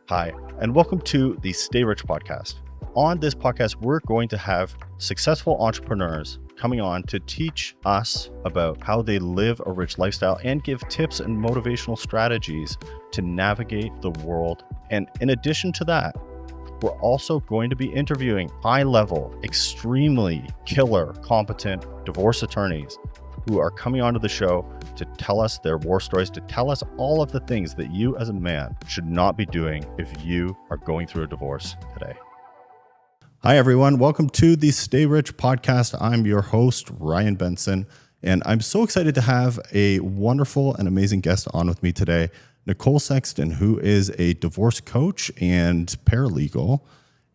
Hi, and welcome to the Stay Rich podcast. On this podcast, we're going to have successful entrepreneurs coming on to teach us about how they live a rich lifestyle and give tips and motivational strategies to navigate the world. And in addition to that, we're also going to be interviewing high-level, extremely killer, competent divorce attorneys who are coming onto the show to tell us their war stories, to tell us all of the things that you as a man should not be doing if you are going through a divorce today. Hi, everyone. Welcome to the Stay Rich podcast. I'm your host, Ryan Benson, and I'm so excited to have a wonderful and amazing guest on with me today, Nicole Sexton, who is a divorce coach and paralegal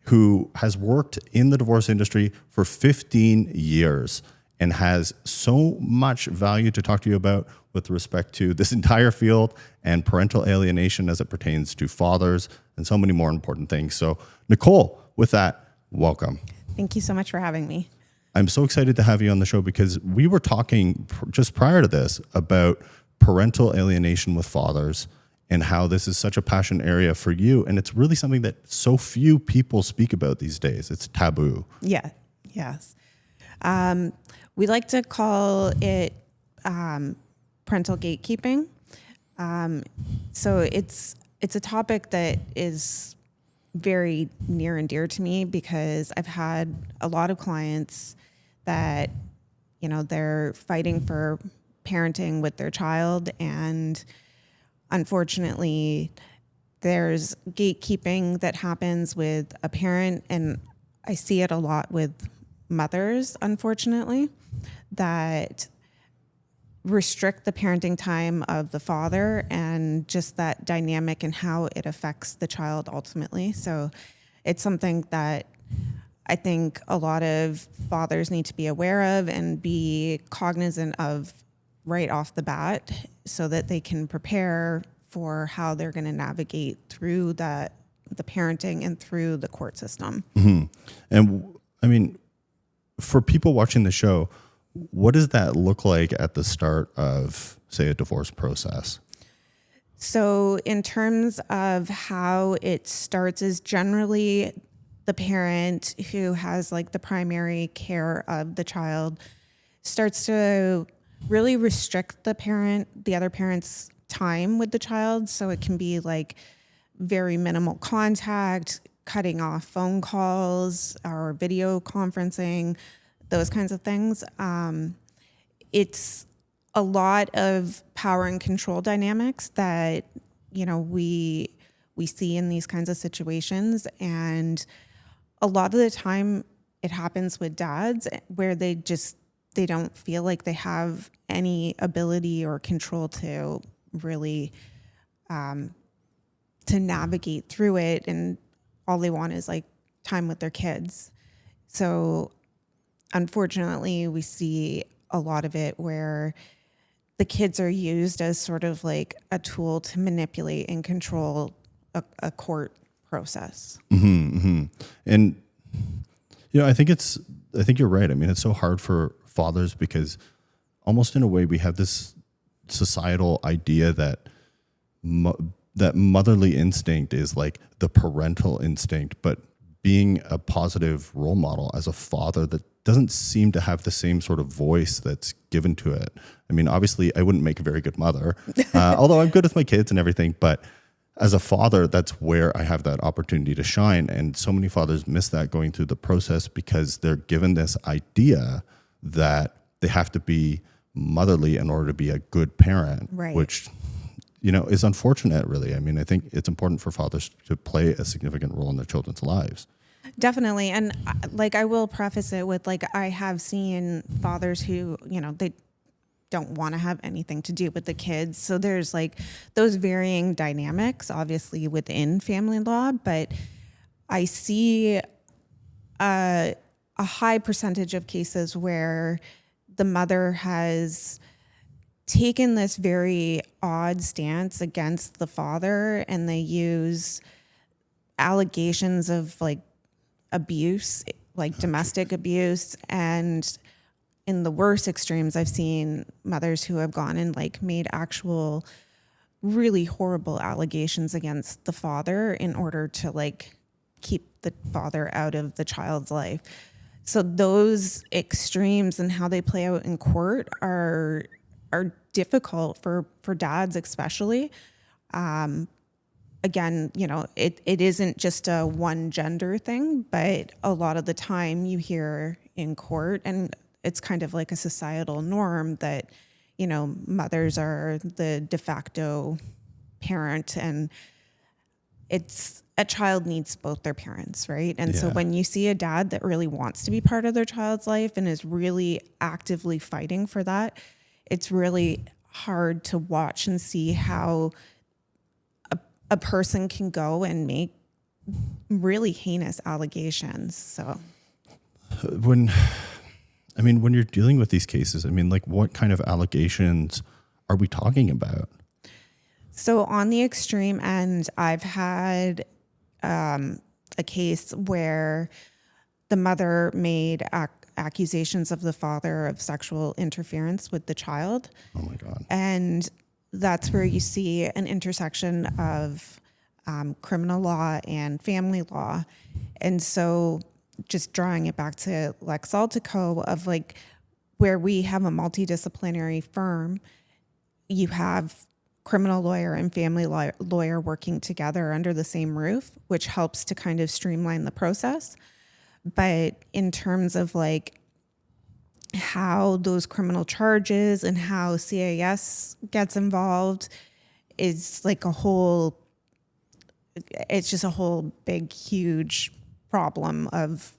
who has worked in the divorce industry for 15 years. And has so much value to talk to you about with respect to this entire field and parental alienation as it pertains to fathers and so many more important things. So, Nicole, with that, welcome. Thank you so much for having me. I'm so excited to have you on the show because we were talking just prior to this about parental alienation with fathers and how this is such a passion area for you. And it's really something that so few people speak about these days. It's taboo. Yeah. Yes. We like to call it parental gatekeeping. So it's a topic that is very near and dear to me because I've had a lot of clients that, you know, they're fighting for parenting with their child, and unfortunately there's gatekeeping that happens with a parent, and I see it a lot with mothers, unfortunately, that restrict the parenting time of the father and just that dynamic and how it affects the child ultimately. So it's something that I think a lot of fathers need to be aware of and be cognizant of right off the bat so that they can prepare for how they're going to navigate through the parenting and through the court system. Mm-hmm. And I mean, for people watching the show, what does that look like at the start of, say, a divorce process? So in terms of how it starts is generally the parent who has like the primary care of the child starts to really restrict the other parent's time with the child. So it can be like very minimal contact, cutting off phone calls or video conferencing, those kinds of things. It's a lot of power and control dynamics that, you know, we see in these kinds of situations. And a lot of the time it happens with dads where they don't feel like they have any ability or control to really to navigate through it, and all they want is like time with their kids. So unfortunately, we see a lot of it where the kids are used as sort of like a tool to manipulate and control a court process. Mm-hmm, mm-hmm. And, you know, I think you're right. I mean, it's so hard for fathers because almost in a way we have this societal idea that that motherly instinct is like the parental instinct, but being a positive role model as a father that doesn't seem to have the same sort of voice that's given to it. I mean, obviously I wouldn't make a very good mother, although I'm good with my kids and everything, but as a father, that's where I have that opportunity to shine. And so many fathers miss that going through the process because they're given this idea that they have to be motherly in order to be a good parent, right, which, you know, is unfortunate, really. I mean, I think it's important for fathers to play a significant role in their children's lives. Definitely. And like, I will preface it with like, I have seen fathers who, you know, they don't want to have anything to do with the kids. So there's like those varying dynamics, obviously within family law, but I see a high percentage of cases where the mother has taken this very odd stance against the father, and they use allegations of like abuse, like domestic abuse. And in the worst extremes, I've seen mothers who have gone and like made actual really horrible allegations against the father in order to like keep the father out of the child's life. So those extremes and how they play out in court are difficult for dads especially. Again, you know, it isn't just a one gender thing, but a lot of the time you hear in court, and it's kind of like a societal norm that, you know, mothers are the de facto parent, and a child needs both their parents, right? And so when you see a dad that really wants to be part of their child's life and is really actively fighting for that, it's really hard to watch and see how a person can go and make really heinous allegations. So when you're dealing with these cases, I mean, like, what kind of allegations are we talking about? So on the extreme end, I've had a case where the mother made accusations of the father of sexual interference with the child. Oh my God. And that's where you see an intersection of criminal law and family law. And so just drawing it back to Lex Altico of like where we have a multidisciplinary firm, you have criminal lawyer and family lawyer working together under the same roof, which helps to kind of streamline the process. But in terms of like how those criminal charges and how CAS gets involved is like it's just a whole big, huge problem of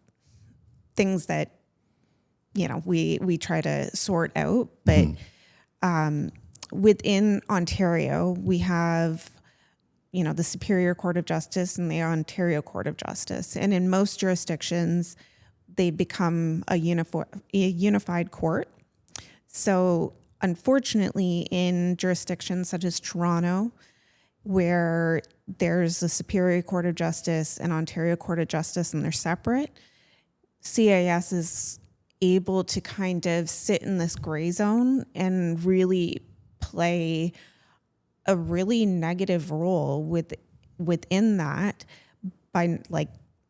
things that, you know, we try to sort out. But within Ontario, we have, you know, the Superior Court of Justice and the Ontario Court of Justice. And in most jurisdictions, they become a unified court. So unfortunately, in jurisdictions such as Toronto, where there's a Superior Court of Justice and Ontario Court of Justice and they're separate, CAS is able to kind of sit in this gray zone and really play a really negative role within that by like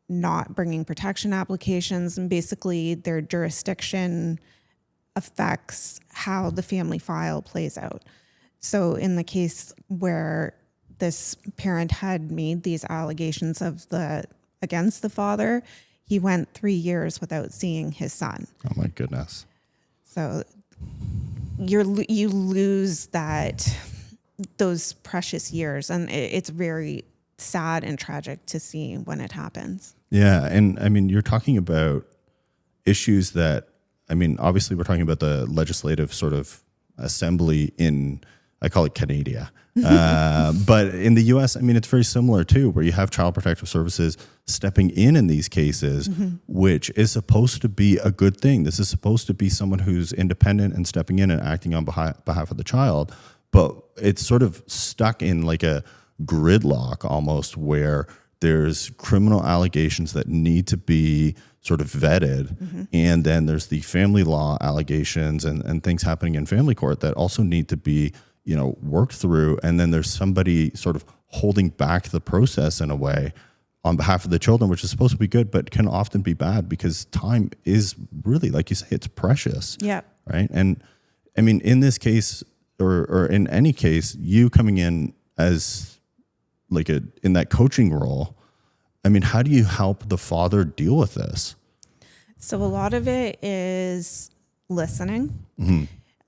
not bringing protection applications, and basically their jurisdiction affects how the family file plays out. So in the case where this parent had made these allegations against the father, he went 3 years without seeing his son. Oh my goodness. So you lose those precious years, and it's very sad and tragic to see when it happens. Yeah. And I mean, you're talking about issues that, I mean, obviously we're talking about the legislative sort of assembly in, I call it Canada. But in the US, I mean, it's very similar too, where you have Child Protective Services stepping in these cases, which is supposed to be a good thing. This is supposed to be someone who's independent and stepping in and acting on behalf of the child. But it's sort of stuck in like a gridlock almost, where there's criminal allegations that need to be sort of vetted. And then there's the family law allegations and things happening in family court that also need to be, you know, worked through. And then there's somebody sort of holding back the process in a way on behalf of the children, which is supposed to be good, but can often be bad because time is really, like you say, it's precious. Yeah. Right. And I mean, in this case, or in any case, you coming in as like in that coaching role, I mean, how do you help the father deal with this? So a lot of it is listening.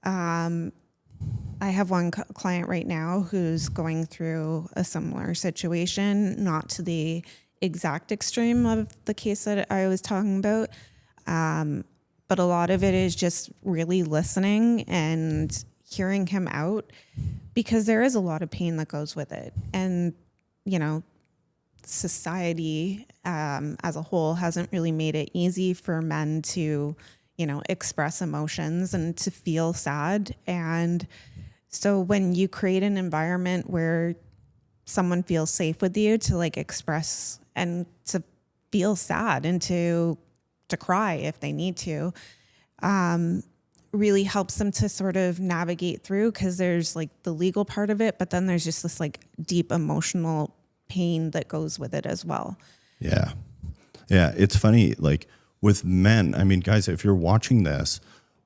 I have one client right now who's going through a similar situation, not to the exact extreme of the case that I was talking about. But a lot of it is just really listening and hearing him out, because there is a lot of pain that goes with it. And, you know, society as a whole hasn't really made it easy for men to, you know, express emotions and to feel sad. And so when you create an environment where someone feels safe with you to like express and to feel sad and to cry if they need to, really helps them to sort of navigate through, because there's like the legal part of it, but then there's just this like deep emotional pain that goes with it as well. Yeah. Yeah. It's funny, like with men, I mean, guys, if you're watching this,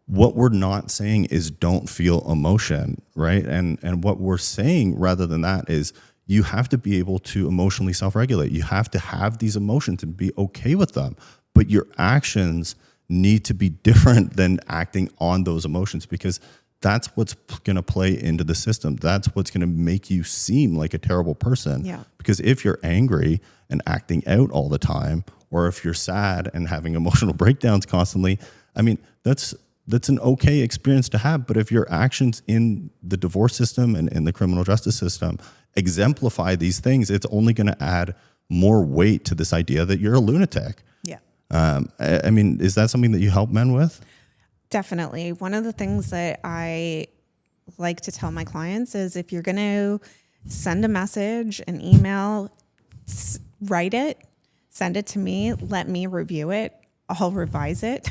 what we're not saying is don't feel emotion, right? And what we're saying rather than that is you have to be able to emotionally self-regulate. You have to have these emotions and be okay with them, but your actions need to be different than acting on those emotions, because that's what's going to play into the system. That's what's going to make you seem like a terrible person. Yeah. Because if you're angry and acting out all the time, or if you're sad and having emotional breakdowns constantly, I mean, that's an okay experience to have. But if your actions in the divorce system and in the criminal justice system exemplify these things, it's only going to add more weight to this idea that you're a lunatic. Yeah. I mean, is that something that you help men with? Definitely. One of the things that I like to tell my clients is, if you're going to send a message, an email, write it, send it to me, let me review it. I'll revise it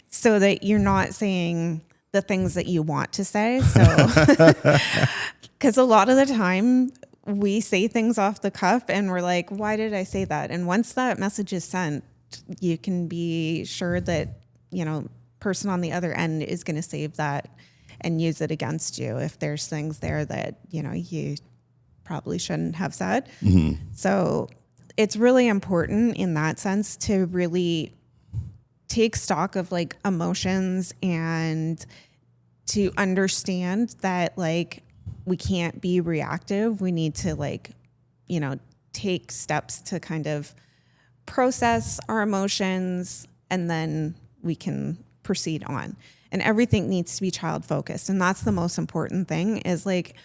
so that you're not saying the things that you want to say. So, because a lot of the time we say things off the cuff and we're like, why did I say that? And once that message is sent, you can be sure that, person on the other end is going to save that and use it against you if there's things there that, you probably shouldn't have said. Mm-hmm. So it's really important in that sense to really take stock of like emotions and to understand that like we can't be reactive. We need to like, take steps to kind of process our emotions, and then we can proceed on. And everything needs to be child focused. And that's the most important thing, is like,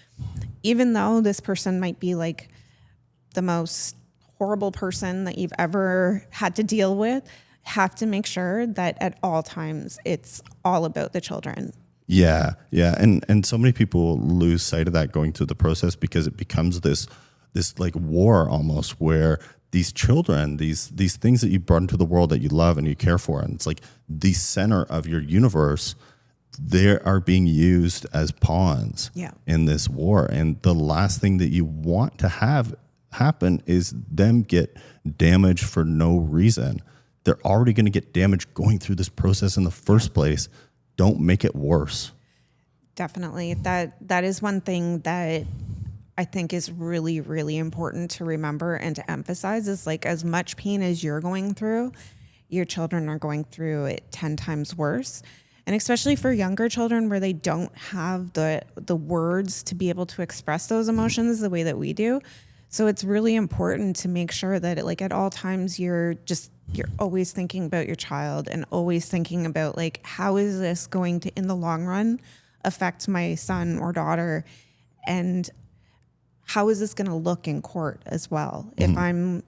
even though this person might be like the most horrible person that you've ever had to deal with, have to make sure that at all times it's all about the children. Yeah. Yeah. And so many people lose sight of that going through the process, because it becomes this like war almost, where these children, these things that you brought into the world that you love and you care for, and it's like the center of your universe, they are being used as pawns in this war. And the last thing that you want to have happen is them get damaged for no reason. They're already going to get damaged going through this process in the first place. Don't make it worse. Definitely. That is one thing that I think is really, really important to remember and to emphasize, is like, as much pain as you're going through, your children are going through it 10 times worse. And especially for younger children, where they don't have the words to be able to express those emotions the way that we do. So it's really important to make sure that like at all times you're always thinking about your child, and always thinking about like, how is this going to, in the long run, affect my son or daughter? And how is this going to look in court as well? Mm-hmm. If I'm,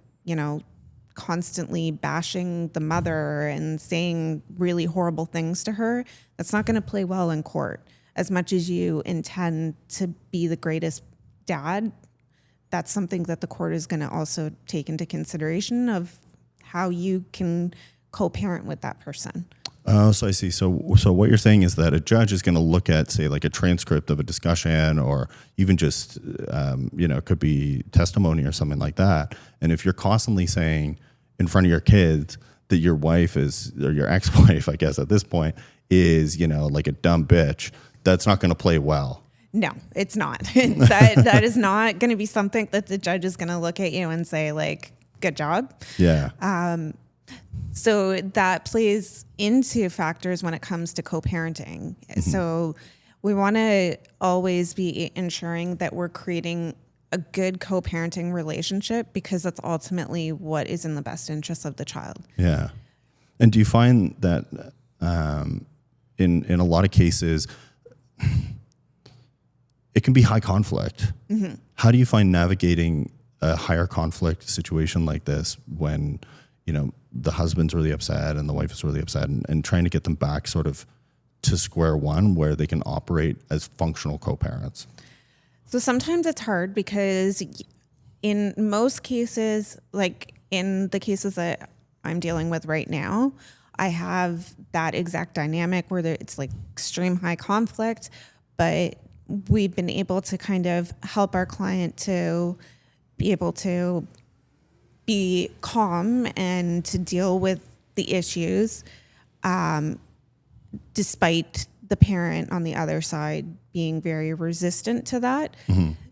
constantly bashing the mother and saying really horrible things to her, that's not going to play well in court. As much as you intend to be the greatest dad, that's something that the court is going to also take into consideration, of how you can co-parent with that person. Oh, so I see. So what you're saying is that a judge is going to look at, say, like a transcript of a discussion, or even just, it could be testimony or something like that. And if you're constantly saying in front of your kids that your wife is, or your ex-wife, I guess at this point, is, like a dumb bitch, that's not going to play well. No, it's not. that is not going to be something that the judge is going to look at you and say like, good job. Yeah. So that plays into factors when it comes to co-parenting. Mm-hmm. So we want to always be ensuring that we're creating a good co-parenting relationship, because that's ultimately what is in the best interest of the child. Yeah. And do you find that in a lot of cases, it can be high conflict? Mm-hmm. How do you find navigating a higher conflict situation like this when, the husband's really upset and the wife is really upset, and trying to get them back sort of to square one where they can operate as functional co-parents? So sometimes it's hard, because in most cases, like in the cases that I'm dealing with right now, I have that exact dynamic where it's like extreme high conflict, but we've been able to kind of help our client to be able to be calm and to deal with the issues, despite the parent on the other side being very resistant to that.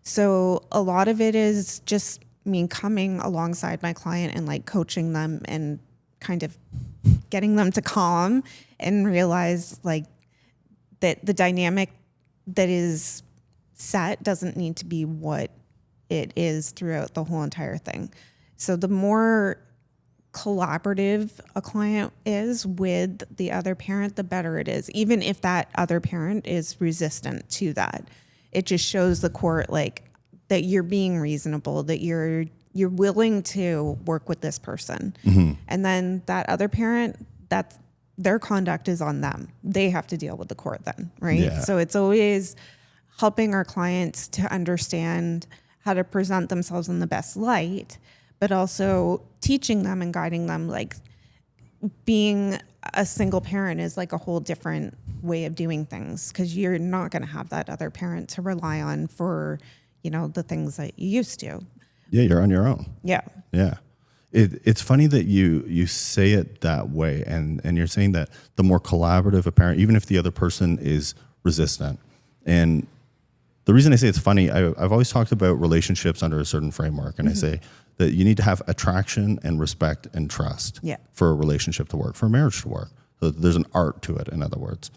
So a lot of it is just me coming alongside my client and like coaching them and kind of getting them to calm and realize like that the dynamic that is set doesn't need to be what it is throughout the whole entire thing. So the more collaborative a client is with the other parent, the better it is. Even if that other parent is resistant to that, it just shows the court like that you're being reasonable, that you're willing to work with this person. And then that other parent, that their conduct is on them. They have to deal with the court then, right? Yeah. So it's always helping our clients to understand how to present themselves in the best light, but also teaching them and guiding them. Like being a single parent is like a whole different way of doing things, because you're not going to have that other parent to rely on for, you know, the things that you used to. Yeah, you're on your own. Yeah. Yeah. It's funny that you say it that way, and you're saying that the more collaborative a parent, even if the other person is resistant. And the reason I say it's funny, I've always talked about relationships under a certain framework, and I say that you need to have attraction and respect and trust for a relationship to work, for a marriage to work. So there's an art to it, in other words.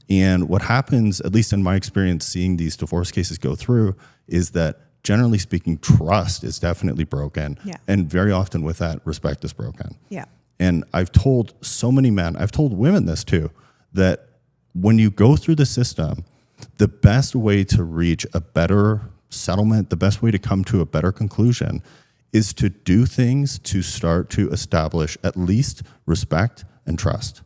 And what happens, at least in my experience seeing these divorce cases go through, is that generally speaking, trust is definitely broken. Yeah. And very often with that, respect is broken. Yeah. And I've told so many men, I've told women this too, that when you go through the system, the best way to reach a better settlement, the best way to come to a better conclusion is to do things to start to establish at least respect and trust.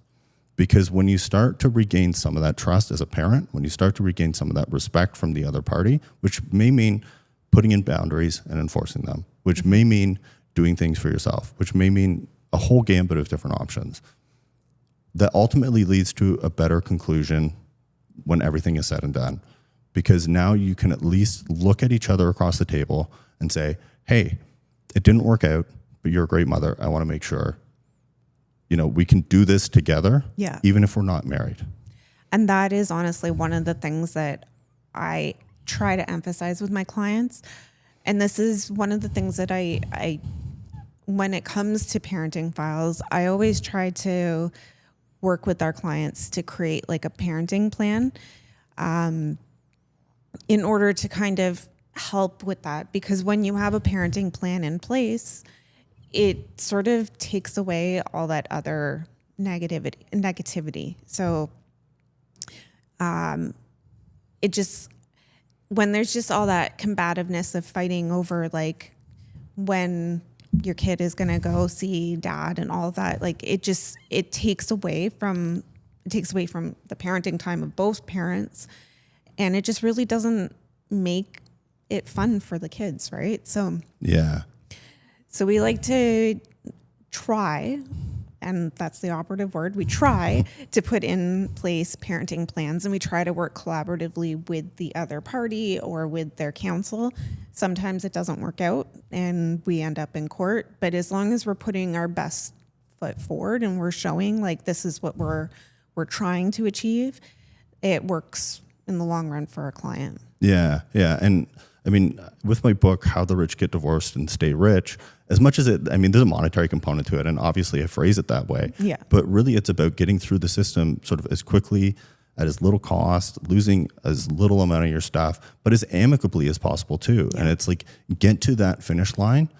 Because when you start to regain some of that trust as a parent, when you start to regain some of that respect from the other party, which may mean putting in boundaries and enforcing them, which may mean doing things for yourself, which may mean a whole gambit of different options, that ultimately leads to a better conclusion when everything is said and done. Because now you can at least look at each other across the table and say, hey, it didn't work out, but you're a great mother. I want to make sure, you know, we can do this together, even if we're not married. And that is honestly one of the things that I try to emphasize with my clients. And this is one of the things that I when it comes to parenting files, I always try to work with our clients to create like a parenting plan in order to kind of help with that. Because when you have a parenting plan in place, it sort of takes away all that other negativity. So it just, when there's just all that combativeness of fighting over like when your kid is going to go see dad and all of that, like it takes away from the parenting time of both parents, and it just really doesn't make it fun for the kids, right? So we like to try, and that's the operative word, we try to put in place parenting plans, and we try to work collaboratively with the other party or with their counsel. Sometimes it doesn't work out and we end up in court, but as long as we're putting our best foot forward and we're showing like this is what we're trying to achieve, it works in the long run for our client. Yeah. And I mean, with my book, How the Rich Get Divorced and Stay Rich, as much as there's a monetary component to it, and obviously I phrase it that way. Yeah. But really it's about getting through the system sort of as quickly, at as little cost, losing as little amount of your stuff, but as amicably as possible too. Yeah. And it's like, get to that finish line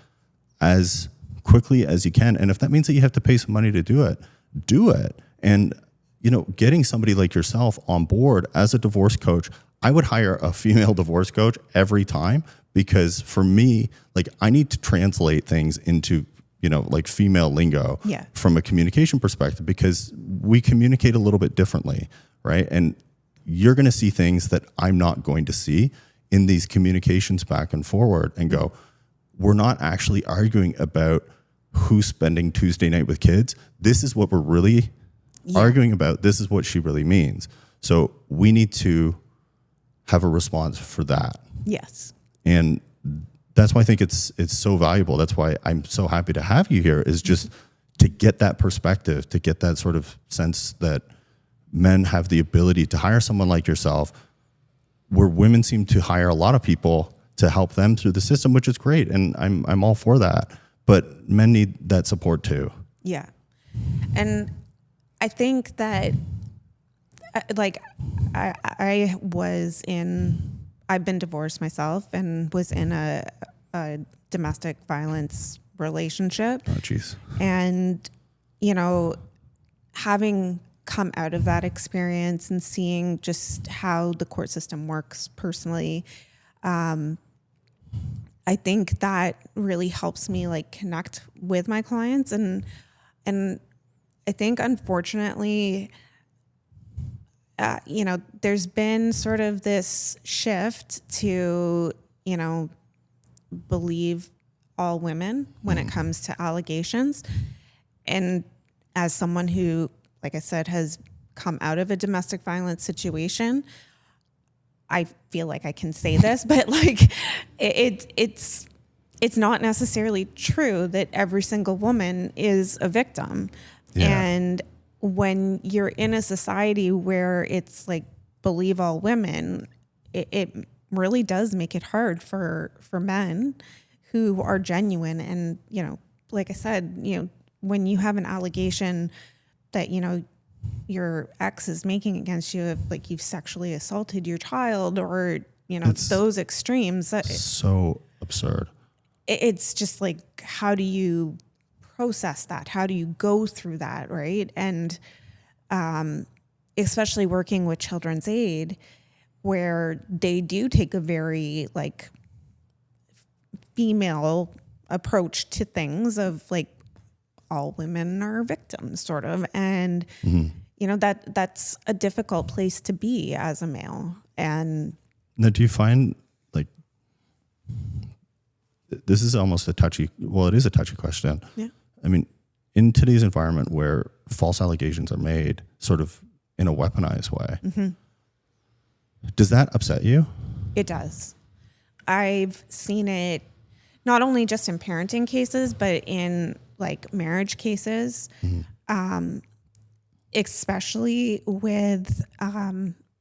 as quickly as you can. And if that means that you have to pay some money to do it, do it. And, you know, getting somebody like yourself on board as a divorce coach, I would hire a female divorce coach every time, because for me, like I need to translate things into, you know, like female lingo from a communication perspective, because we communicate a little bit differently, right? And you're going to see things that I'm not going to see in these communications back and forward, and go, we're not actually arguing about who's spending Tuesday night with kids. This is what we're really arguing about this is what she really means. So we need to have a response for that. Yes. And that's why I think it's so valuable. That's why I'm so happy to have you here, is just to get that perspective, to get that sort of sense that men have the ability to hire someone like yourself, where women seem to hire a lot of people to help them through the system, which is great. And I'm all for that. But men need that support too. Yeah. And I think that I've been divorced myself and was in a domestic violence relationship. Oh, geez. And, having come out of that experience and seeing just how the court system works personally, I think that really helps me connect with my clients. And I think unfortunately, there's been sort of this shift to, believe all women when it comes to allegations. And as someone who, like I said, has come out of a domestic violence situation, I feel like I can say this, but it's not necessarily true that every single woman is a victim. Yeah. And when you're in a society where it's believe all women, it really does make it hard for men who are genuine. And, like I said, when you have an allegation that, your ex is making against you, if you've sexually assaulted your child, or, those extremes. So absurd. It's just how do you process that? How do you go through that? Right. And, especially working with Children's Aid, where they do take a very female approach to things of all women are victims sort of. And, that's a difficult place to be as a male. And now, do you find this is almost it is a touchy question. Yeah. I mean, in today's environment where false allegations are made sort of in a weaponized way, does that upset you? It does. I've seen it not only just in parenting cases, but in marriage cases, especially with,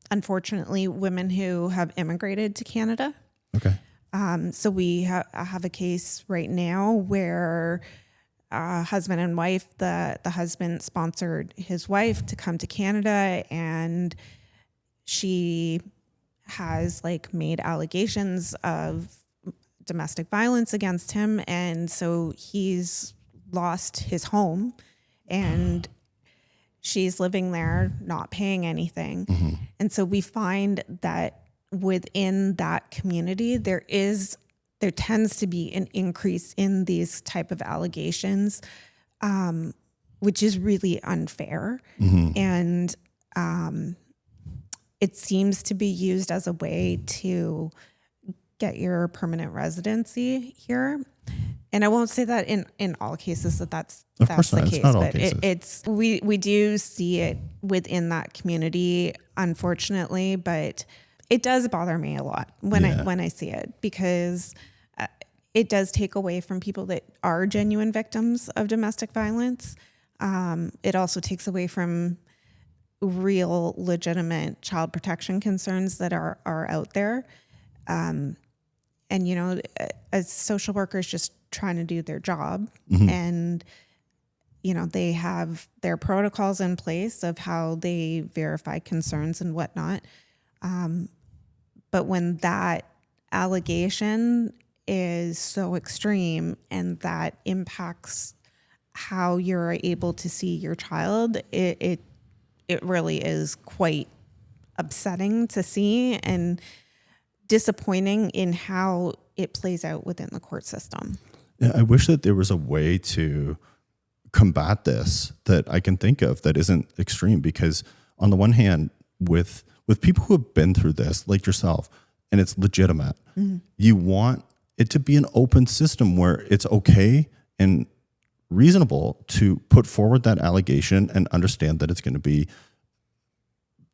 unfortunately, women who have immigrated to Canada. Okay. So we have a case right now where husband and wife, the husband sponsored his wife to come to Canada, and she has made allegations of domestic violence against him. And so he's lost his home, and she's living there, not paying anything. And so we find that within that community, there tends to be an increase in these type of allegations, which is really unfair. And it seems to be used as a way to get your permanent residency here. And I won't say that in all cases that's the case, but it's we do see it within that community, unfortunately. But it does bother me a lot when I see it, because it does take away from people that are genuine victims of domestic violence. It also takes away from real, legitimate child protection concerns that are out there. And as social workers, just trying to do their job, and they have their protocols in place of how they verify concerns and whatnot. But when that allegation is so extreme and that impacts how you're able to see your child, it really is quite upsetting to see and disappointing in how it plays out within the court system. Yeah, I wish that there was a way to combat this that I can think of that isn't extreme, because on the one hand, with people who have been through this, like yourself, and it's legitimate, you want it to be an open system where it's okay and reasonable to put forward that allegation and understand that it's going to be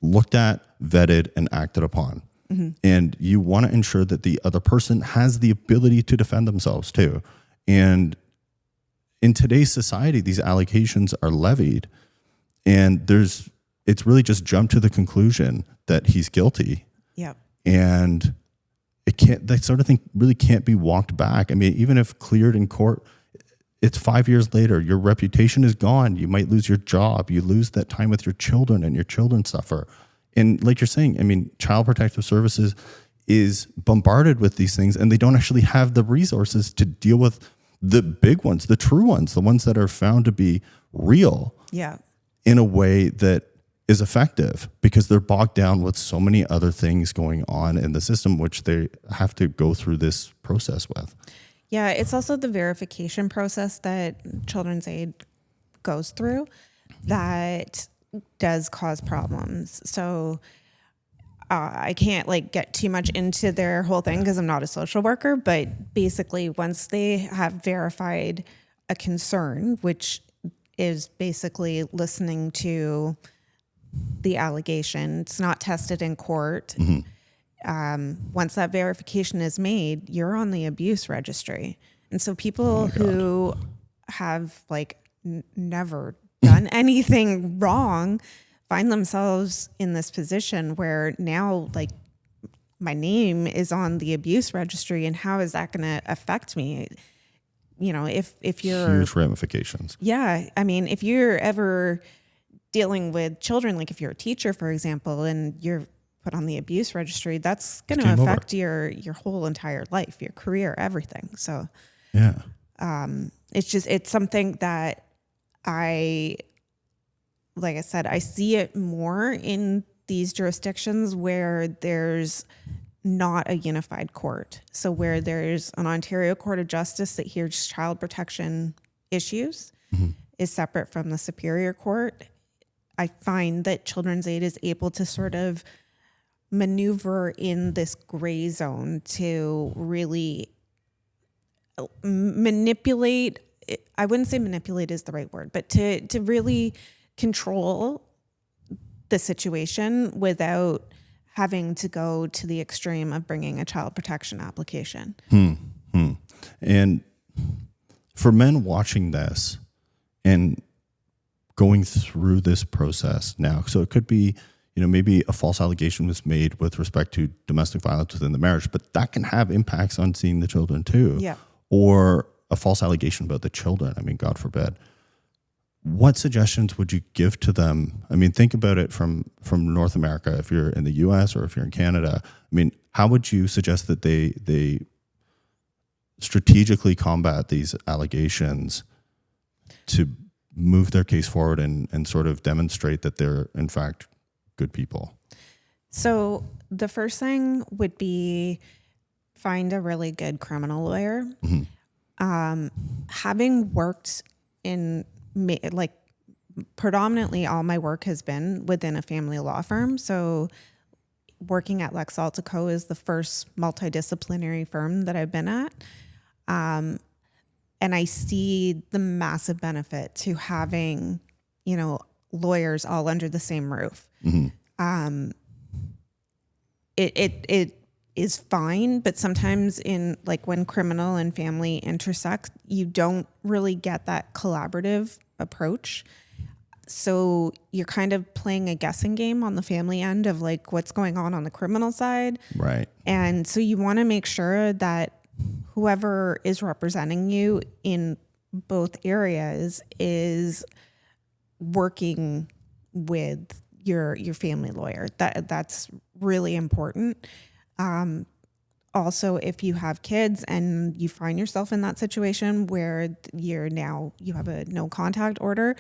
looked at, vetted, and acted upon. Mm-hmm. And you want to ensure that the other person has the ability to defend themselves too. And in today's society, these allegations are levied, and it's really just jumped to the conclusion that he's guilty. Yeah. And that sort of thing really can't be walked back. I mean, even if cleared in court, it's 5 years later, your reputation is gone. You might lose your job. You lose that time with your children, and your children suffer. And like you're saying, I mean, Child Protective Services is bombarded with these things, and they don't actually have the resources to deal with the big ones, the true ones, the ones that are found to be real. Yeah. In a way that is effective, because they're bogged down with so many other things going on in the system, which they have to go through this process with. Yeah, it's also the verification process that Children's Aid goes through that does cause problems. So I can't get too much into their whole thing because I'm not a social worker, but basically once they have verified a concern, which is basically listening to the allegation, it's not tested in court. Mm-hmm. Once that verification is made, you're on the abuse registry. And so people who have never done anything wrong find themselves in this position where now my name is on the abuse registry, and how is that going to affect me? You know, if you're huge ramifications. Yeah. I mean, if you're ever dealing with children, if you're a teacher, for example, and you're put on the abuse registry, that's going to affect your whole entire life, your career, everything. So yeah, it's something that like I said, I see it more in these jurisdictions where there's not a unified court. So where there's an Ontario Court of Justice that hears child protection issues mm-hmm. is separate from the Superior Court. I find that Children's Aid is able to sort of maneuver in this gray zone to really manipulate. I wouldn't say manipulate is the right word, but to really control the situation without having to go to the extreme of bringing a child protection application. And for men watching this and going through this process now, so it could be, maybe a false allegation was made with respect to domestic violence within the marriage, but that can have impacts on seeing the children too. Yeah. Or a false allegation about the children. I mean, God forbid. What suggestions would you give to them? I mean, think about it from North America. If you're in the US or if you're in Canada, I mean, how would you suggest that they strategically combat these allegations to move their case forward and sort of demonstrate that they're in fact good people? So the first thing would be find a really good criminal lawyer. Mm-hmm. Having worked in predominantly all my work has been within a family law firm. So working at Lex Alta Co. is the first multidisciplinary firm that I've been at. And I see the massive benefit to having, lawyers all under the same roof. Mm-hmm. It is fine, but sometimes in when criminal and family intersect, you don't really get that collaborative approach. So you're kind of playing a guessing game on the family end of what's going on the criminal side. Right. And so you want to make sure that whoever is representing you in both areas is working with your family lawyer. That's really important. Also, if you have kids and you find yourself in that situation where you have a no contact order,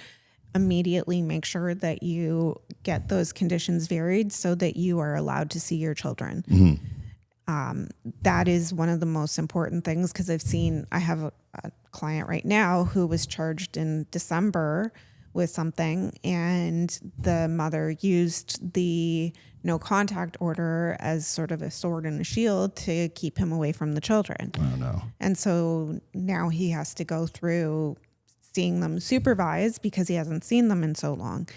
immediately make sure that you get those conditions varied so that you are allowed to see your children. Mm-hmm. That is one of the most important things, because I have a client right now who was charged in December with something, and the mother used the no contact order as sort of a sword and a shield to keep him away from the children. Oh no. And so now he has to go through seeing them supervised because he hasn't seen them in so long.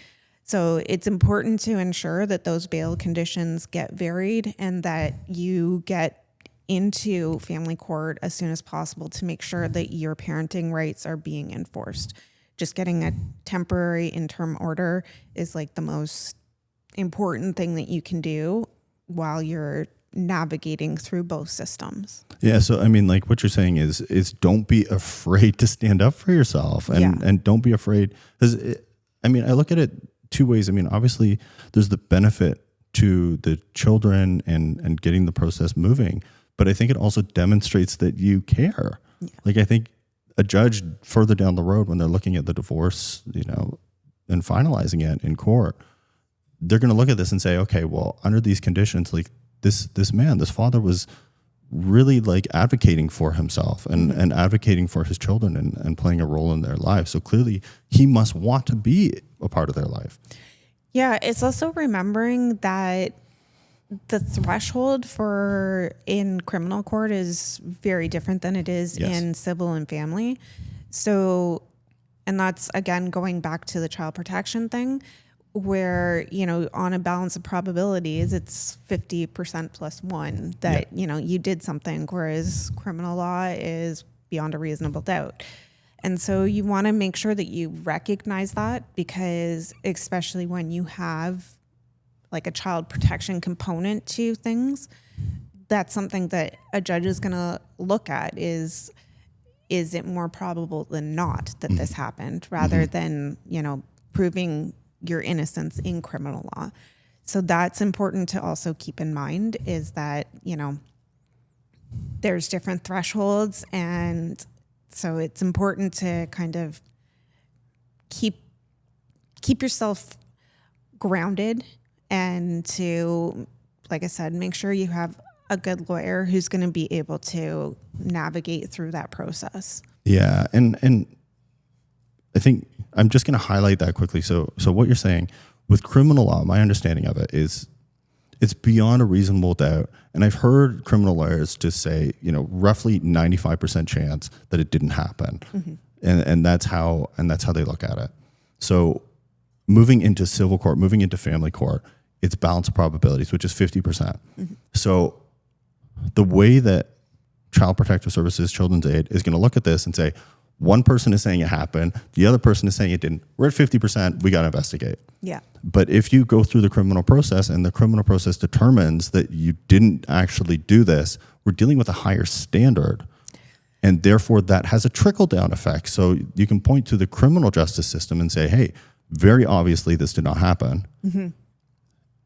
So it's important to ensure that those bail conditions get varied and that you get into family court as soon as possible to make sure that your parenting rights are being enforced. Just getting a temporary interim order is like the most important thing that you can do while you're navigating through both systems. Yeah. So, I mean, like what you're saying is don't be afraid to stand up for yourself and don't be afraid. Because I mean, I look at it two ways. I mean, obviously there's the benefit to the children and getting the process moving, but I think it also demonstrates that you care. Yeah. Like I think a judge further down the road when they're looking at the divorce, and finalizing it in court, they're going to look at this and say, okay, well, under these conditions, like this father was really like advocating for himself and advocating for his children and playing a role in their lives. So clearly he must want to be a part of their life. Yeah. It's also remembering that the threshold for in criminal court is very different than it is in civil and family. So, and that's again, going back to the child protection thing where, on a balance of probabilities, it's 50% plus one that, you did something, whereas criminal law is beyond a reasonable doubt. And so you want to make sure that you recognize that, because especially when you have like a child protection component to things, that's something that a judge is going to look at is it more probable than not that this happened rather than, proving your innocence in criminal law. So that's important to also keep in mind, is that, there's different thresholds. And so it's important to kind of keep yourself grounded and to, like I said, make sure you have a good lawyer who's going to be able to navigate through that process. Yeah. And I think I'm just going to highlight that quickly. So what you're saying with criminal law, my understanding of it is it's beyond a reasonable doubt. And I've heard criminal lawyers just say, roughly 95% chance that it didn't happen. And that's how they look at it. So moving into civil court, moving into family court, it's balance of probabilities, which is 50%. So the way that Child Protective Services, Children's Aid is going to look at this and say, one person is saying it happened, the other person is saying it didn't. We're at 50%, we got to investigate. Yeah. But if you go through the criminal process and the criminal process determines that you didn't actually do this, we're dealing with a higher standard. And therefore that has a trickle down effect. So you can point to the criminal justice system and say, hey, very obviously this did not happen.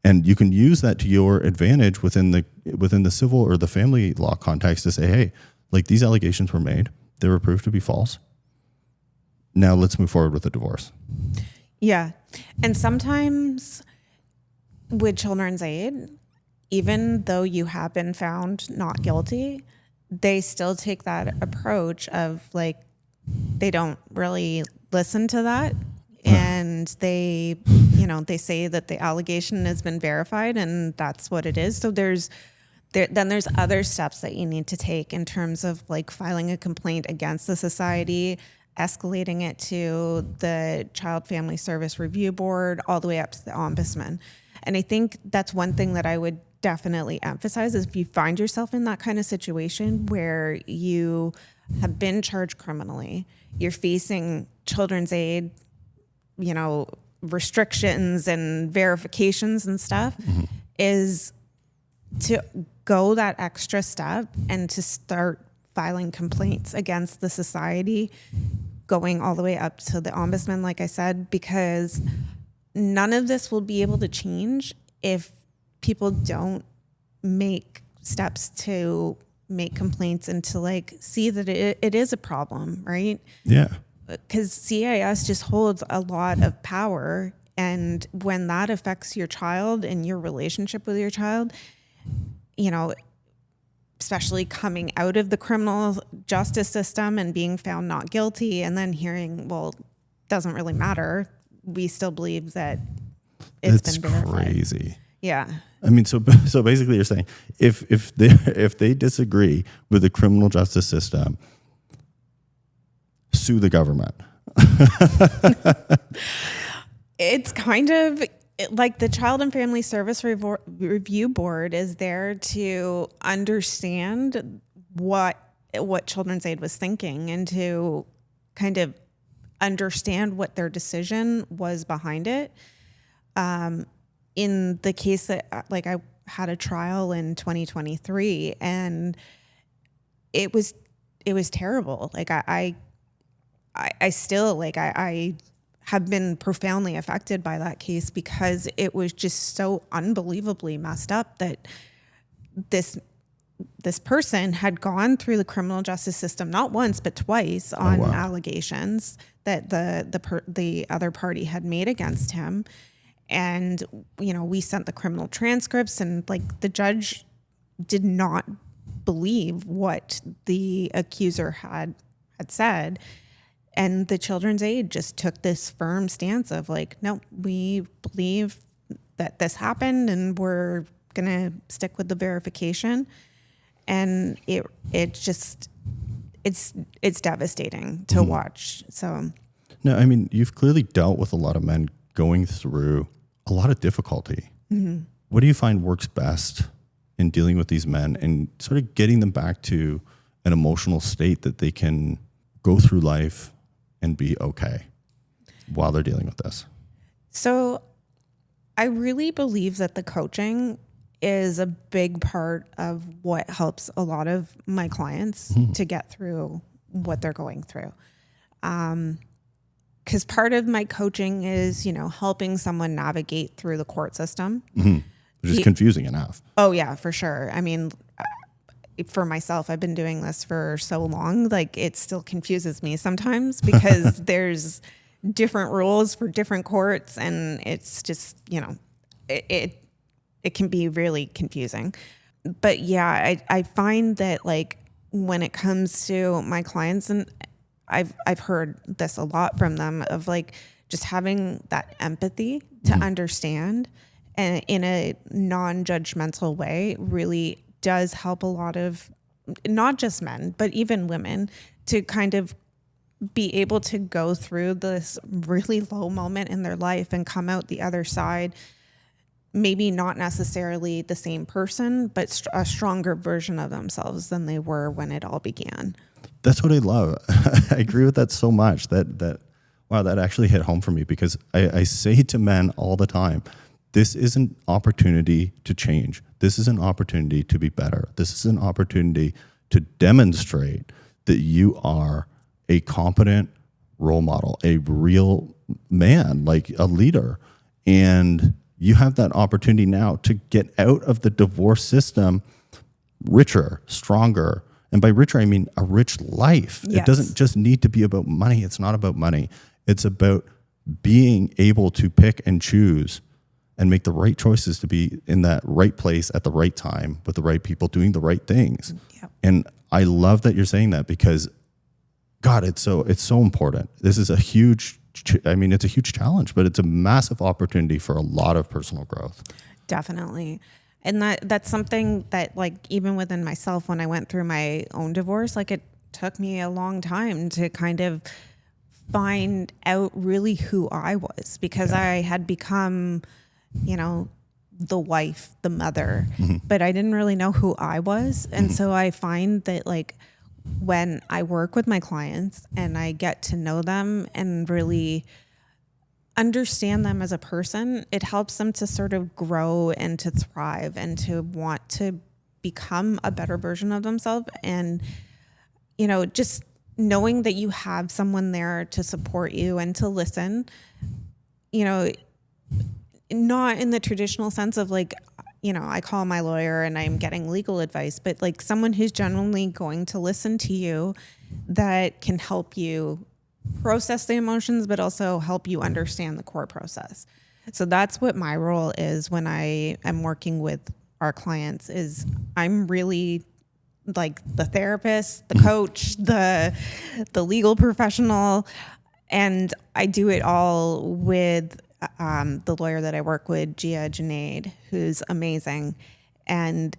And you can use that to your advantage within the civil or the family law context to say, hey, like these allegations were made, they were proved to be false. Now let's move forward with the divorce. Yeah. And sometimes with Children's Aid, even though you have been found not guilty, they still take that approach of like, they don't really listen to that. And they, they say that the allegation has been verified and that's what it is. So then there's other steps that you need to take in terms of like filing a complaint against the society, escalating it to the Child Family Service Review Board, all the way up to the ombudsman. And I think that's one thing that I would definitely emphasize is if you find yourself in that kind of situation where you have been charged criminally, you're facing Children's Aid, restrictions and verifications and stuff, is to go that extra step and to start filing complaints against the society, going all the way up to the ombudsman, like I said, because none of this will be able to change if people don't make steps to make complaints and to like see that it is a problem, right? Yeah. Because CIS just holds a lot of power. And when that affects your child and your relationship with your child, especially coming out of the criminal justice system and being found not guilty and then hearing, well, doesn't really matter. We still believe that it's been verified. Crazy. Yeah. I mean, so basically you're saying if they disagree with the criminal justice system, sue the government. It's kind of like the Child and Family Service Review Board is there to understand what Children's Aid was thinking and to kind of understand what their decision was behind it. In the case that like I had a trial in 2023 and it was terrible. Like I still like I have been profoundly affected by that case because it was just so unbelievably messed up that this person had gone through the criminal justice system not once but twice on allegations that the other party had made against him. And, you know, we sent the criminal transcripts and like the judge did not believe what the accuser had said. And the Children's Aid just took this firm stance of like, no, we believe that this happened and we're going to stick with the verification. And it's devastating to watch. So, no, I mean, you've clearly dealt with a lot of men going through a lot of difficulty. Mm-hmm. What do you find works best in dealing with these men and sort of getting them back to an emotional state that they can go through life and be okay while they're dealing with this? So I really believe that the coaching is a big part of what helps a lot of my clients to get through what they're going through. Because part of my coaching is, you know, helping someone navigate through the court system. Mm-hmm. Which is confusing enough. Oh, yeah, for sure. I mean, for myself, I've been doing this for so long, like it still confuses me sometimes because there's different rules for different courts and it's just, you know, it can be really confusing. But yeah, I find that like when it comes to my clients, and I've heard this a lot from them of like just having that empathy to understand and in a non-judgmental way really does help a lot of not just men, but even women to kind of be able to go through this really low moment in their life and come out the other side, maybe not necessarily the same person, but a stronger version of themselves than they were when it all began. That's what I love. I agree with that so much that actually hit home for me because I say to men all the time, this is an opportunity to change. This is an opportunity to be better. This is an opportunity to demonstrate that you are a competent role model, a real man, like a leader. And you have that opportunity now to get out of the divorce system richer, stronger. And by richer, I mean a rich life. Yes. It doesn't just need to be about money. It's not about money. It's about being able to pick and choose and make the right choices to be in that right place at the right time with the right people doing the right things. Yep. And I love that you're saying that because, God, it's so important. This is a huge, it's a huge challenge, but it's a massive opportunity for a lot of personal growth. Definitely. And that's something that like even within myself, when I went through my own divorce, like it took me a long time to kind of find out really who I was because I had become, you know, the wife, the mother, but I didn't really know who I was. And so I find that like when I work with my clients and I get to know them and really understand them as a person, it helps them to sort of grow and to thrive and to want to become a better version of themselves. And, you know, just knowing that you have someone there to support you and to listen, you know, not in the traditional sense of like, you know, I call my lawyer and I'm getting legal advice, but like someone who's genuinely going to listen to you that can help you process the emotions, but also help you understand the core process. So that's what my role is when I am working with our clients is I'm really like the therapist, the coach, the legal professional, and I do it all with the lawyer that I work with, Gia Junaid, who's amazing. And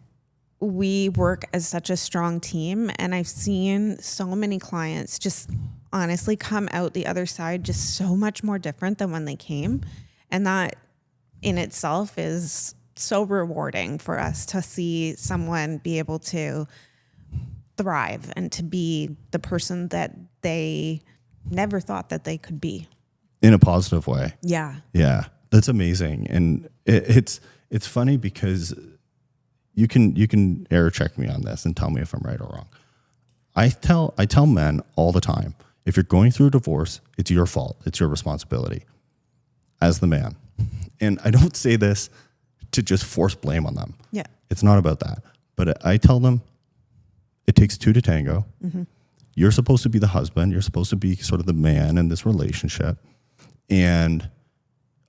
we work as such a strong team. And I've seen so many clients just honestly come out the other side just so much more different than when they came. And that in itself is so rewarding for us to see someone be able to thrive and to be the person that they never thought that they could be. In a positive way. Yeah. Yeah. That's amazing. And it's funny because you can error check me on this and tell me if I'm right or wrong. I tell men all the time, if you're going through a divorce, it's your fault. It's your responsibility as the man. And I don't say this to just force blame on them. Yeah. It's not about that. But I tell them it takes two to tango. Mm-hmm. You're supposed to be the husband. You're supposed to be sort of the man in this relationship. And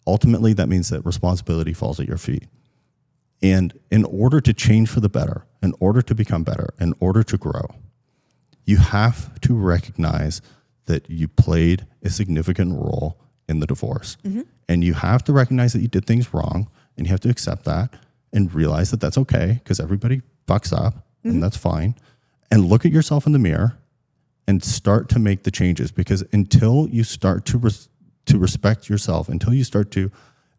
ultimately, that means that responsibility falls at your feet. And in order to change for the better, in order to become better, in order to grow, you have to recognize that you played a significant role in the divorce. Mm-hmm. And you have to recognize that you did things wrong, and you have to accept that and realize that that's okay, because everybody fucks up, mm-hmm. and that's fine. And look at yourself in the mirror and start to make the changes, because until you start to respect yourself, until you start to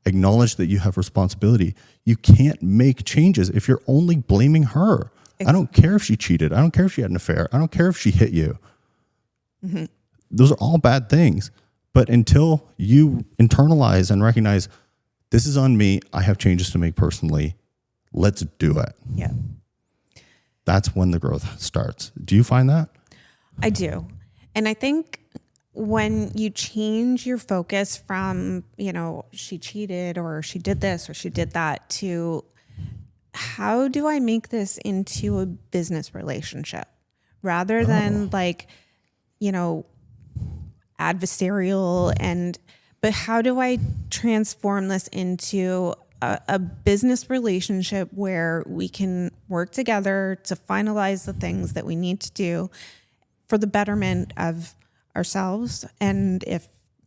acknowledge that you have responsibility, you can't make changes if you're only blaming her. I don't care if she cheated. I don't care if she had an affair. I don't care if she hit you. Mm-hmm. Those are all bad things. But until you internalize and recognize, this is on me, I have changes to make personally, let's do it. Yeah. That's when the growth starts. Do you find that? I do. And I think when you change your focus from, she cheated or she did this or she did that, to how do I make this into a business relationship rather than adversarial, but how do I transform this into a business relationship where we can work together to finalize the things that we need to do for the betterment of ourselves, and if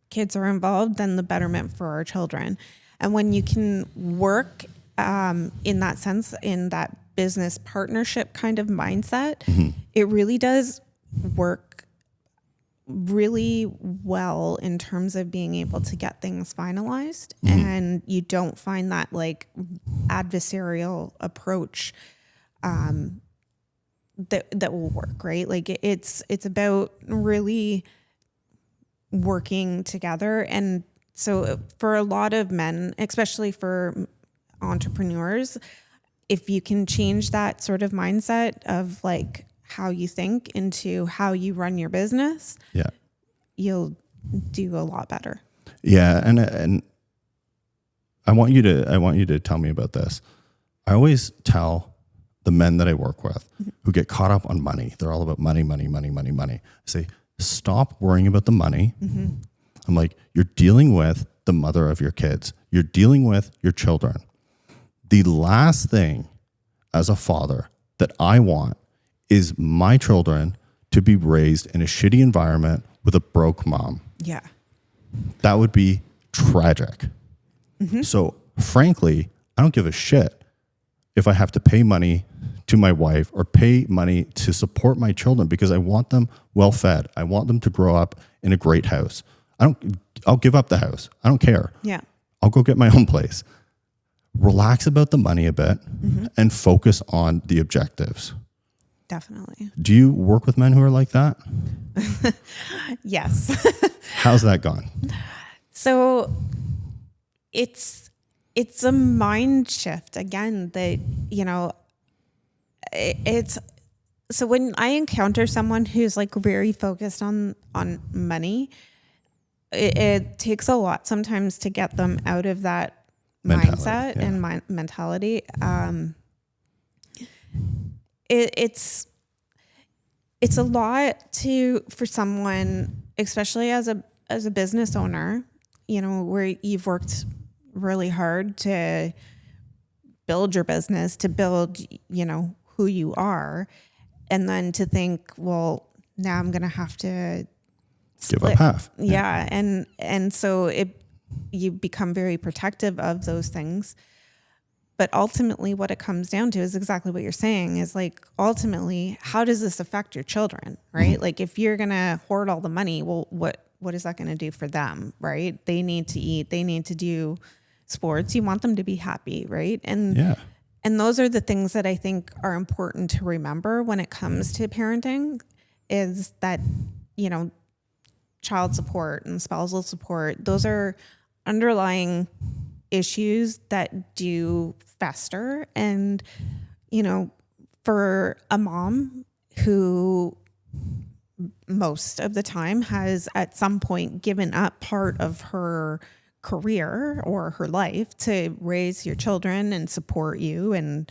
kids are involved, then the betterment for our children. And when you can work in that sense, in that business partnership kind of mindset, mm-hmm. it really does work really well in terms of being able to get things finalized. Mm-hmm. And you don't find that adversarial approach that will work, right? It's about really working together. And so for a lot of men, especially for entrepreneurs, if you can change that sort of mindset of how you think into how you run your business, yeah, you'll do a lot better. Yeah. And I want you to tell me about this. I always tell the men that I work with, mm-hmm. who get caught up on money. They're all about money. I say, stop worrying about the money. Mm-hmm. I'm like, you're dealing with the mother of your kids. You're dealing with your children. The last thing as a father that I want is my children to be raised in a shitty environment with a broke mom. Yeah. That would be tragic. Mm-hmm. So frankly, I don't give a shit if I have to pay money to my wife or pay money to support my children, because I want them well fed. I want them to grow up in a great house. I'll give up the house. I don't care. Yeah. I'll go get my own place. Relax about the money a bit, mm-hmm. and focus on the objectives. Definitely. Do you work with men who are like that? Yes. How's that gone? So it's a mind shift again that, it's, so when I encounter someone who's very focused on money, it takes a lot sometimes to get them out of that mindset, yeah. and mentality. It's a lot for someone, especially as a business owner, where you've worked really hard to build your business, to build, who you are, and then to think, well, now I'm going to have to give up half. Yeah. And so you become very protective of those things. But ultimately what it comes down to is exactly what you're saying, is like, ultimately, how does this affect your children, right? Like if you're going to hoard all the money, well, what is that going to do for them, right? They need to eat, they need to do sports. You want them to be happy, right? And those are the things that I think are important to remember when it comes to parenting, is that, child support and spousal support, those are underlying issues that do fester. And, for a mom who most of the time has at some point given up part of her career or her life to raise your children and support you, and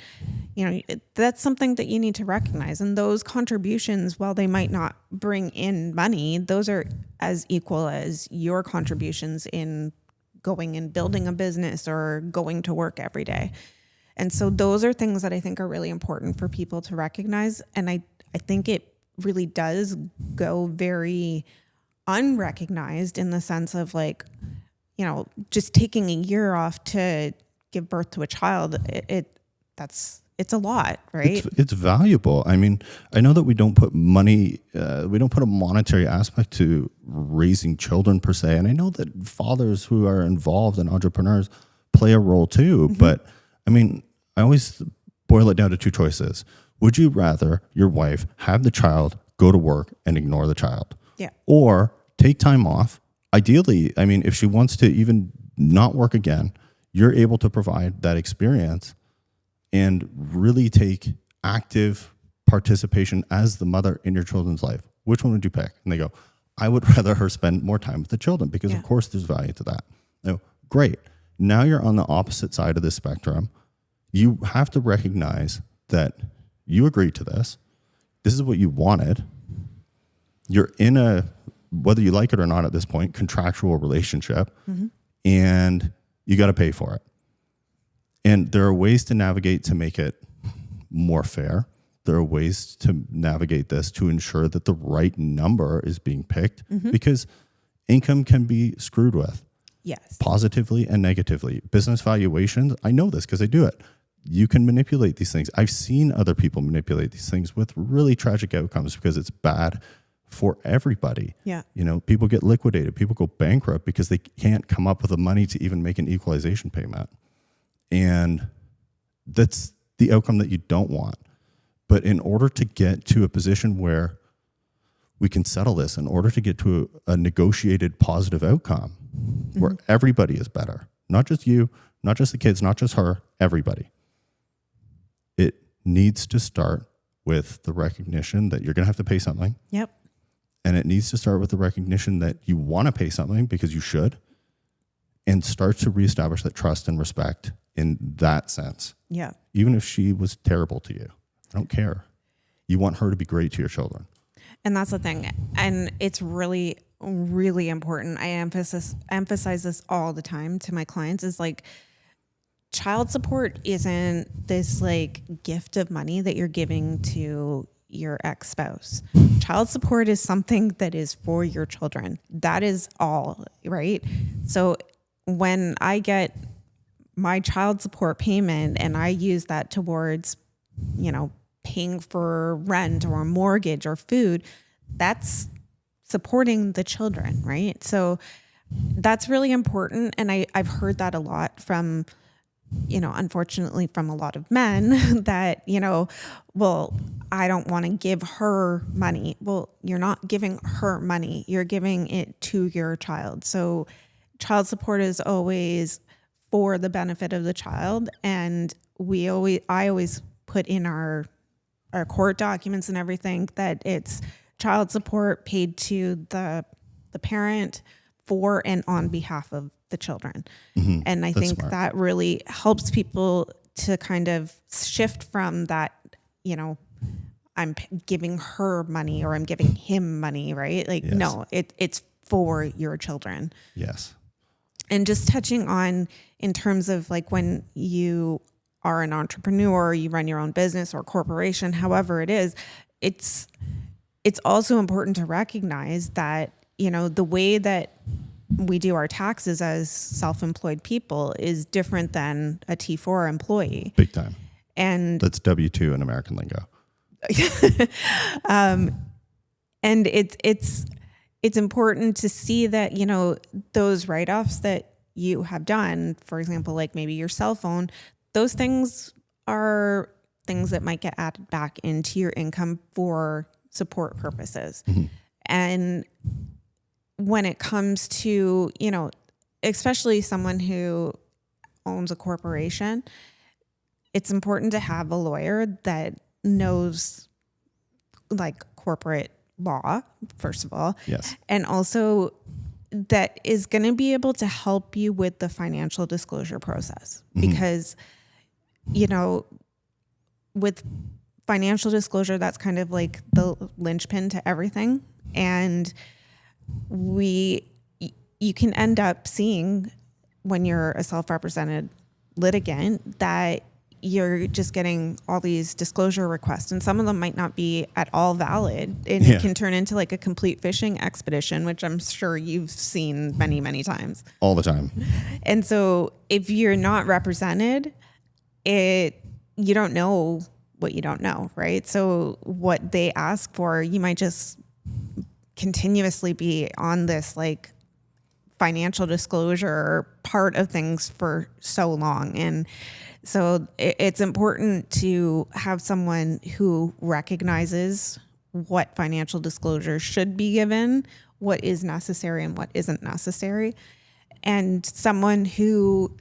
that's something that you need to recognize. And those contributions, while they might not bring in money, those are as equal as your contributions in going and building a business or going to work every day. And so those are things that I think are really important for people to recognize. And I think it really does go very unrecognized, in the sense of like, just taking a year off to give birth to a child, it's a lot, right? It's valuable. I mean, I know that we don't put money, we don't put a monetary aspect to raising children per se. And I know that fathers who are involved and entrepreneurs play a role too. Mm-hmm. But I mean, I always boil it down to two choices. Would you rather your wife have the child, go to work, and ignore the child? Yeah. Or take time off? Ideally, I mean, if she wants to even not work again, you're able to provide that experience and really take active participation as the mother in your children's life. Which one would you pick? And they go, I would rather her spend more time with the children, because of course there's value to that. Great. Now you're on the opposite side of the spectrum. You have to recognize that you agreed to this. This is what you wanted. You're in a, whether you like it or not at this point, contractual relationship, mm-hmm. and you got to pay for it. And there are ways to navigate to make it more fair. There are ways to navigate this to ensure that the right number is being picked, mm-hmm. because income can be screwed with. Yes. Positively and negatively. Business valuations, I know this because I do it. You can manipulate these things. I've seen other people manipulate these things with really tragic outcomes, because it's bad for everybody. Yeah. People get liquidated. People go bankrupt because they can't come up with the money to even make an equalization payment. And that's the outcome that you don't want. But in order to get to a position where we can settle this, in order to get to a negotiated positive outcome, mm-hmm. where everybody is better, not just you, not just the kids, not just her, everybody, it needs to start with the recognition that you're going to have to pay something. Yep. And it needs to start with the recognition that you want to pay something because you should, and start to reestablish that trust and respect in that sense. Yeah. Even if she was terrible to you, I don't care. You want her to be great to your children. And that's the thing. And it's really, really important. I emphasize this all the time to my clients, is like, child support isn't this like gift of money that you're giving to your ex-spouse. Child support is something that is for your children. That is all, right? So when I get my child support payment and I use that towards, paying for rent or a mortgage or food, that's supporting the children, right? So that's really important. And I've heard that a lot from, unfortunately from a lot of men that, well, I don't want to give her money. Well, you're not giving her money. You're giving it to your child. So child support is always for the benefit of the child. And I always put in our court documents and everything that it's child support paid to the parent for and on behalf of the children. Mm-hmm. And I think smart. That really helps people to kind of shift from that, I'm giving her money or I'm giving him money, right? Like, yes. No, it's for your children. Yes. And just touching on in terms of like when you are an entrepreneur, you run your own business or corporation, however it is, it's also important to recognize that, the way that we do our taxes as self-employed people is different than a T4 employee. Big time. And that's W-2 in American lingo. And it's important to see that, you know, those write-offs that you have done, for example, like maybe your cell phone, those things are things that might get added back into your income for support purposes. Mm-hmm. And when it comes to, you know, especially someone who owns a corporation, it's important to have a lawyer that knows like corporate law, first of all. Yes. And also that is going to be able to help you with the financial disclosure process. Mm-hmm. Because, you know, with financial disclosure, that's kind of like the linchpin to everything. And you can end up seeing when you're a self-represented litigant that you're just getting all these disclosure requests, and some of them might not be at all valid, and it can turn into like a complete fishing expedition, which I'm sure you've seen many, many times. All the time. And so if you're not represented, you don't know what you don't know, right? So what they ask for, you might just continuously be on this like financial disclosure part of things for so long. And so it's important to have someone who recognizes what financial disclosure should be given, what is necessary and what isn't necessary, and someone who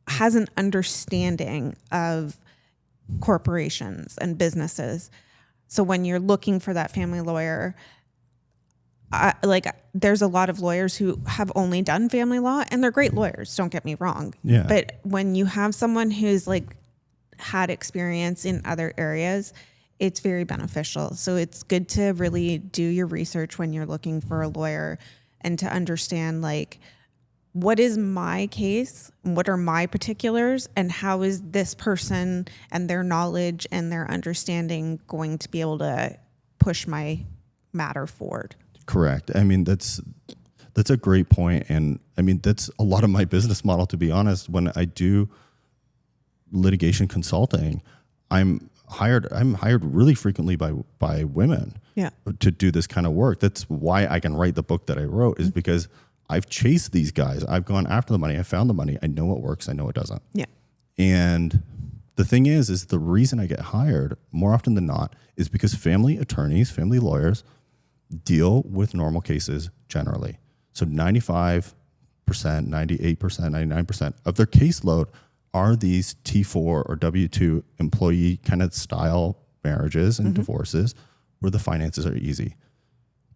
has an understanding of corporations and businesses. So when you're looking for that family lawyer, there's a lot of lawyers who have only done family law, and they're great lawyers, don't get me wrong. Yeah. But when you have someone who's like had experience in other areas, it's very beneficial. So it's good to really do your research when you're looking for a lawyer and to understand like, what is my case? What are my particulars? And how is this person and their knowledge and their understanding going to be able to push my matter forward? Correct. I mean, that's a great point. And I mean, that's a lot of my business model, to be honest. When I do litigation consulting, I'm hired really frequently by women to do this kind of work. That's why I can write the book that I wrote, is because I've chased these guys. I've gone after the money. I found the money. I know what works. I know what doesn't. Yeah. And the thing is the reason I get hired more often than not is because family attorneys, family lawyers deal with normal cases generally. So 95%, 98%, 99% of their caseload are these T4 or W-2 employee kind of style marriages and divorces where the finances are easy.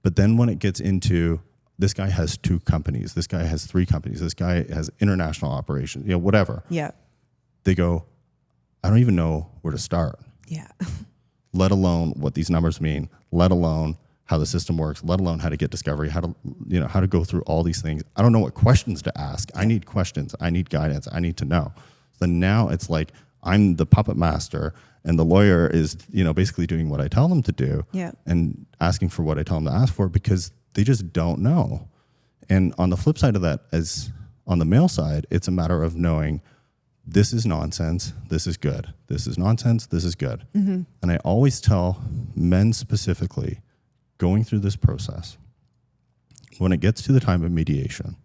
But then when it gets into this guy has 2 companies, this guy has 3 companies, this guy has international operations, whatever. Yeah. They go, I don't even know where to start. Yeah. Let alone what these numbers mean, let alone how the system works, let alone how to get discovery, how to go through all these things. I don't know what questions to ask. I need questions. I need guidance. I need to know. So now it's like I'm the puppet master and the lawyer is, basically doing what I tell them to do and asking for what I tell them to ask for because they just don't know. And on the flip side of that, as on the male side, it's a matter of knowing this is nonsense, this is good. This is nonsense, this is good. Mm-hmm. And I always tell men specifically, going through this process, when it gets to the time of mediation,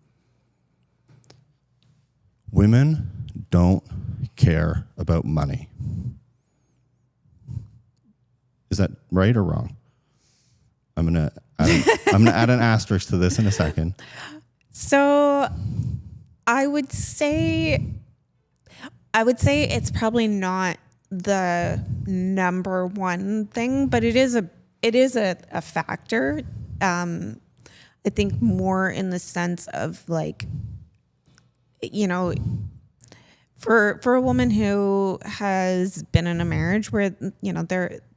women don't care about money. Is that right or wrong? I'm gonna add an asterisk to this in a second. So I would say it's probably not the number one thing, but it is a factor. I think more in the sense of like, for a woman who has been in a marriage where,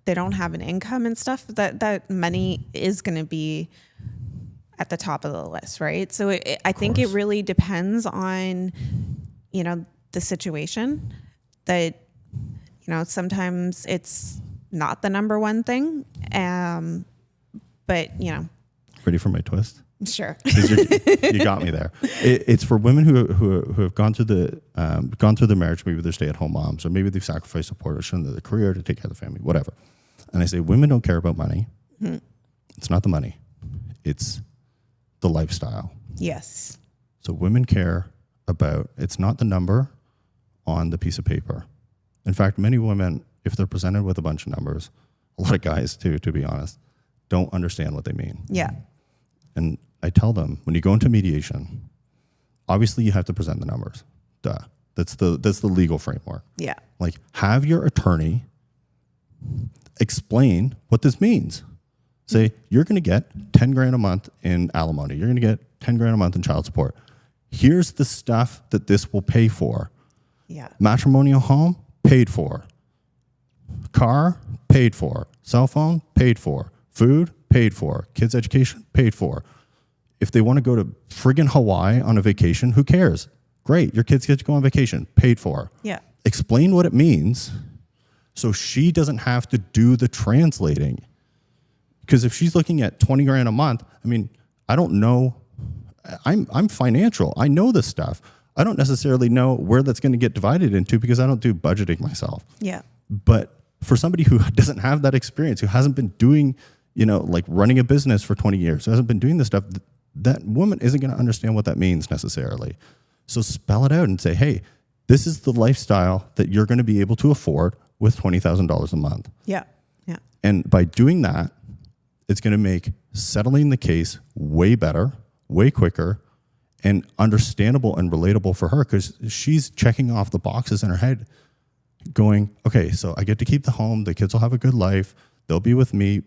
they don't have an income and stuff, that money is going to be at the top of the list, right? So I think it really depends on, the situation. That, sometimes it's not the number one thing, but Ready for my twist? Sure. 'Cause you got me there. It's for women who have gone through the marriage. Maybe they're stay-at-home moms, or maybe they've sacrificed support or shown their career to take care of the family, whatever. And I say, women don't care about money. Mm-hmm. It's not the money. It's the lifestyle. Yes. So women care about, it's not the number on the piece of paper. In fact, many women, if they're presented with a bunch of numbers, a lot of guys too, to be honest, don't understand what they mean. Yeah. And I tell them, when you go into mediation, obviously you have to present the numbers. Duh. That's the legal framework. Yeah. Like, have your attorney explain what this means. Say, you're going to get 10 grand a month in alimony. You're going to get 10 grand a month in child support. Here's the stuff that this will pay for. Yeah. Matrimonial home, paid for. Car, paid for. Cell phone, paid for. Food, paid for. Kids' education, paid for. If they want to go to friggin' Hawaii on a vacation, who cares? Great, your kids get to go on vacation, paid for. Yeah. Explain what it means so she doesn't have to do the translating. Because if she's looking at 20 grand a month, I mean, I don't know. I'm financial. I know this stuff. I don't necessarily know where that's going to get divided into because I don't do budgeting myself. Yeah. But for somebody who doesn't have that experience, who hasn't been doing, like running a business for 20 years, who hasn't been doing this stuff, that woman isn't going to understand what that means necessarily. So spell it out and say, hey, this is the lifestyle that you're going to be able to afford with $20,000 a month. Yeah. Yeah. And by doing that, it's going to make settling the case way better, way quicker, and understandable and relatable for her, because she's checking off the boxes in her head going, okay, so I get to keep the home. The kids will have a good life. They'll be with me.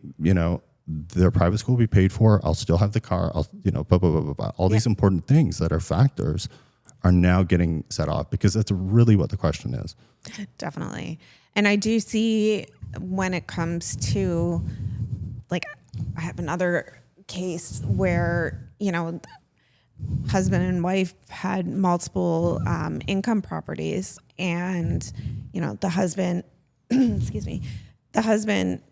Their private school will be paid for. I'll still have the car. I'll, blah, blah, blah, blah, blah. All these important things that are factors are now getting set off, because that's really what the question is. Definitely. And I do see when it comes to, like, I have another case where, husband and wife had multiple income properties, and, the husband, excuse me, the husband,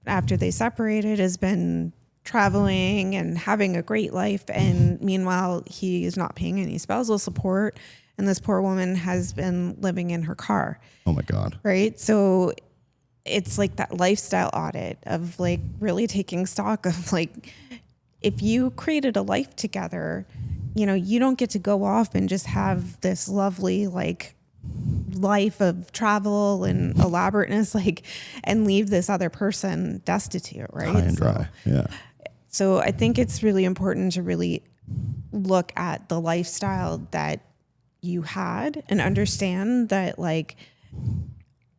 after they separated, has been traveling and having a great life. And meanwhile, he is not paying any spousal support. And this poor woman has been living in her car. Oh my God. Right. So it's like that lifestyle audit of like really taking stock of like, if you created a life together, you don't get to go off and just have this lovely like life of travel and elaborateness, like, and leave this other person destitute, right? High and dry. Yeah. So I think it's really important to really look at the lifestyle that you had and understand that, like,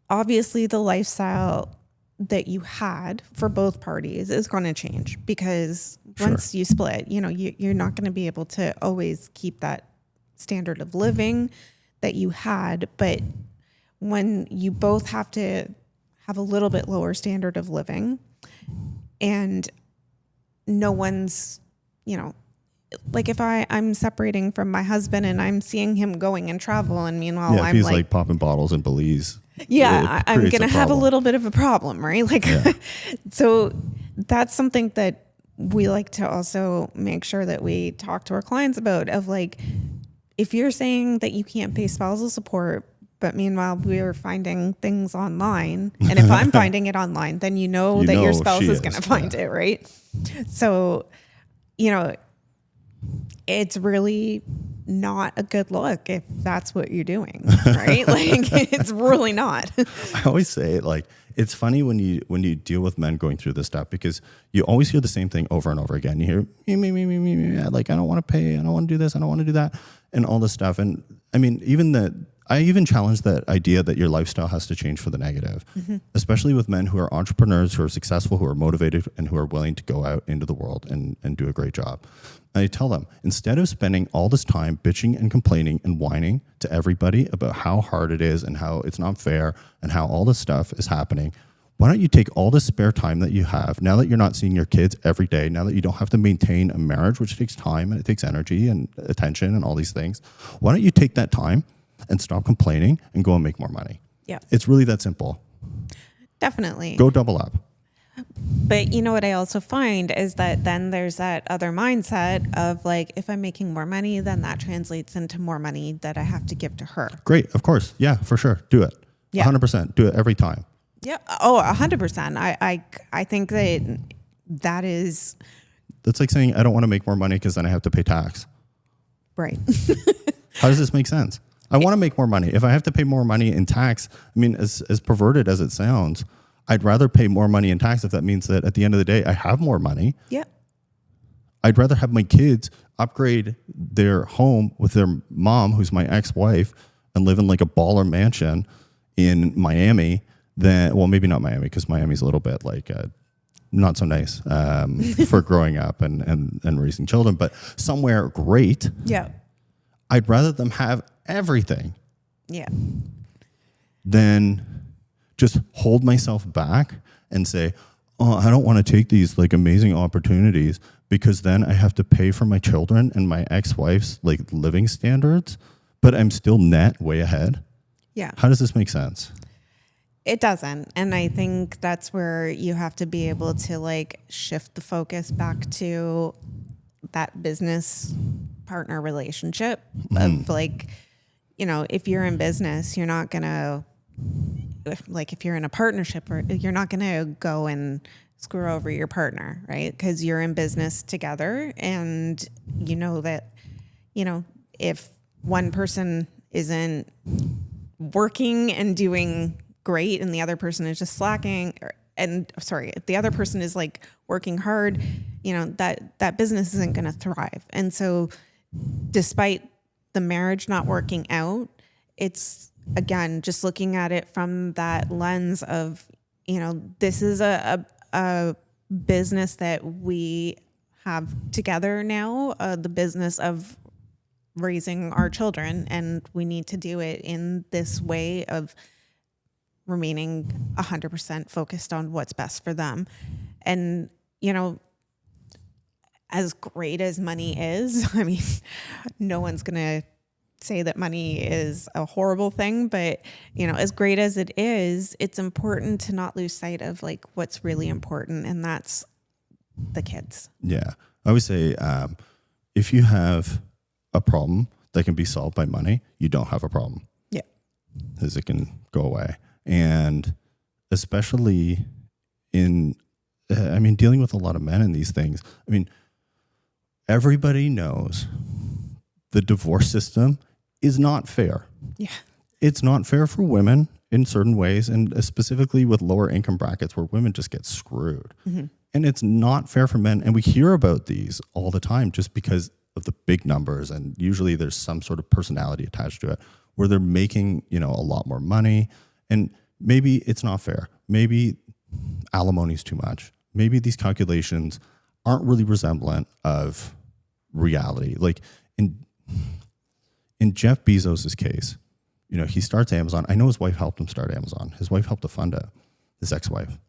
obviously the lifestyle that you had for both parties is going to change, because once you split, you're not going to be able to always keep that standard of living that you had. But when you both have to have a little bit lower standard of living, and no one's, like if I'm separating from my husband and I'm seeing him going and travel, and meanwhile I'm he's like popping bottles in Belize. Yeah, I'm going to have a little bit of a problem, right? Like, so that's something that we like to also make sure that we talk to our clients about, of like, if you're saying that you can't pay spousal support, but meanwhile we're finding things online, and if I'm finding it online, then that your spouse is going to find it, right? So, it's really not a good look if that's what you're doing, right? Like, it's really not. I always say, like, it's funny when you deal with men going through this stuff, because you always hear the same thing over and over again. You hear me, like, I don't want to pay, I don't want to do this, I don't want to do that, and all this stuff. And I mean, I even challenge that idea that your lifestyle has to change for the negative, especially with men who are entrepreneurs, who are successful, who are motivated, and who are willing to go out into the world and do a great job. I tell them, instead of spending all this time bitching and complaining and whining to everybody about how hard it is and how it's not fair and how all this stuff is happening, why don't you take all this spare time that you have, now that you're not seeing your kids every day, now that you don't have to maintain a marriage, which takes time and it takes energy and attention and all these things, why don't you take that time and stop complaining and go and make more money? Yeah. It's really that simple. Definitely. Go double up. But you know what I also find is that then there's that other mindset of like, if I'm making more money, then that translates into more money that I have to give to her. Great. Of course. Yeah, for sure. Do it. Yeah. 100%. Do it every time. Yeah. Oh, 100%. I think that is That's like saying, I don't want to make more money because then I have to pay tax. right. How does this make sense? I want to make more money. If I have to pay more money in tax, I mean, as perverted as it sounds, I'd rather pay more money in tax if that means that at the end of the day, I have more money. Yeah. I'd rather have my kids upgrade their home with their mom, who's my ex-wife, and live in like a baller mansion in Miami than, well, maybe not Miami, because Miami's a little bit like not so nice for growing up and raising children, but somewhere great. Yeah. I'd rather them have everything Yeah. than just hold myself back and say, oh, I don't want to take these like amazing opportunities because then I have to pay for my children and my ex-wife's like living standards, but I'm still net way ahead. Yeah. How does this make sense? It doesn't. And I think that's where you have to be able to like shift the focus back to that business partner relationship of like, you know, if you're in business, you're not going to, like if you're in a partnership, or you're not going to go and screw over your partner, right? Because you're in business together, and you know that, you know, if one person isn't working and doing great and the other person is just slacking, if the other person is like working hard, you know, that business isn't going to thrive. And so despite the marriage not working out, it's again just looking at it from that lens of, you know, this is a business that we have together now, the business of raising our children, and we need to do it in this way of remaining 100% focused on what's best for them. And, you know, as great as money is, I mean, no one's going to say that money is a horrible thing, but, you know, as great as it is, it's important to not lose sight of like what's really important, and that's the kids. Yeah. I always say, if you have a problem that can be solved by money, you don't have a problem. Yeah. Because it can go away. And especially in, I mean, dealing with a lot of men in these things, I mean, everybody knows the divorce system is not fair. Yeah. It's not fair for women in certain ways, and specifically with lower income brackets where women just get screwed. Mm-hmm. And it's not fair for men. And we hear about these all the time just because of the big numbers. And usually there's some sort of personality attached to it where they're making, you know, a lot more money. And maybe it's not fair. Maybe alimony is too much. Maybe these calculations aren't really resemblant of reality. Like in Jeff Bezos's case, you know, he starts Amazon. I know his wife helped him start Amazon. His wife helped to fund it, his ex-wife.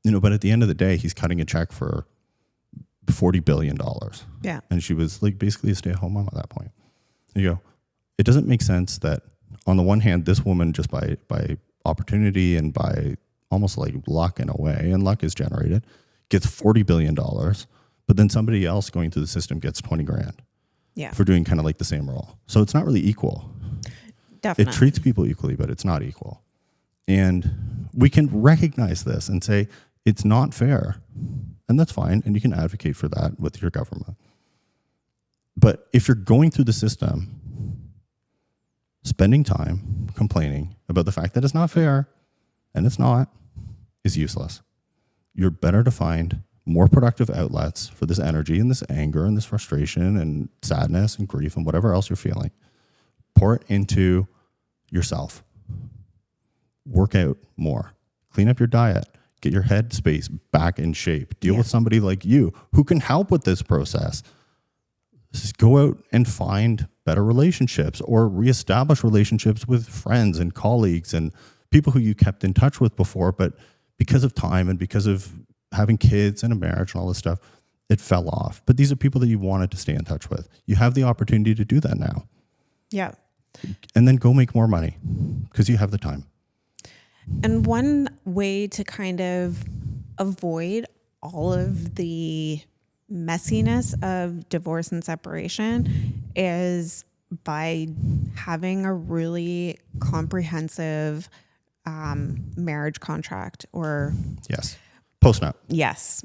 You know, but at the end of the day, he's cutting a check for $40 billion. Yeah. And she was like basically a stay-at-home mom at that point. You go, it doesn't make sense that on the one hand, this woman just by opportunity and by almost like luck in a way, and luck is generated, gets $40 billion, but then somebody else going through the system gets 20 grand. Yeah. For doing kind of like the same role. So it's not really equal. Definitely. It treats people equally, but it's not equal. And we can recognize this and say, it's not fair. And that's fine. And you can advocate for that with your government. But if you're going through the system, spending time complaining about the fact that it's not fair, and it's not, is useless. You're better to find more productive outlets for this energy and this anger and this frustration and sadness and grief and whatever else you're feeling. Pour it into yourself. Work out more. Clean up your diet. Get your head space back in shape. Deal with somebody like you who can help with this process. Just go out and find better relationships or reestablish relationships with friends and colleagues and people who you kept in touch with before, but because of time and because of having kids and a marriage and all this stuff, it fell off. But these are people that you wanted to stay in touch with. You have the opportunity to do that now. Yeah. And then go make more money because you have the time. And one way to kind of avoid all of the messiness of divorce and separation is by having a really comprehensive marriage contract or Yes. Post-nup. yes,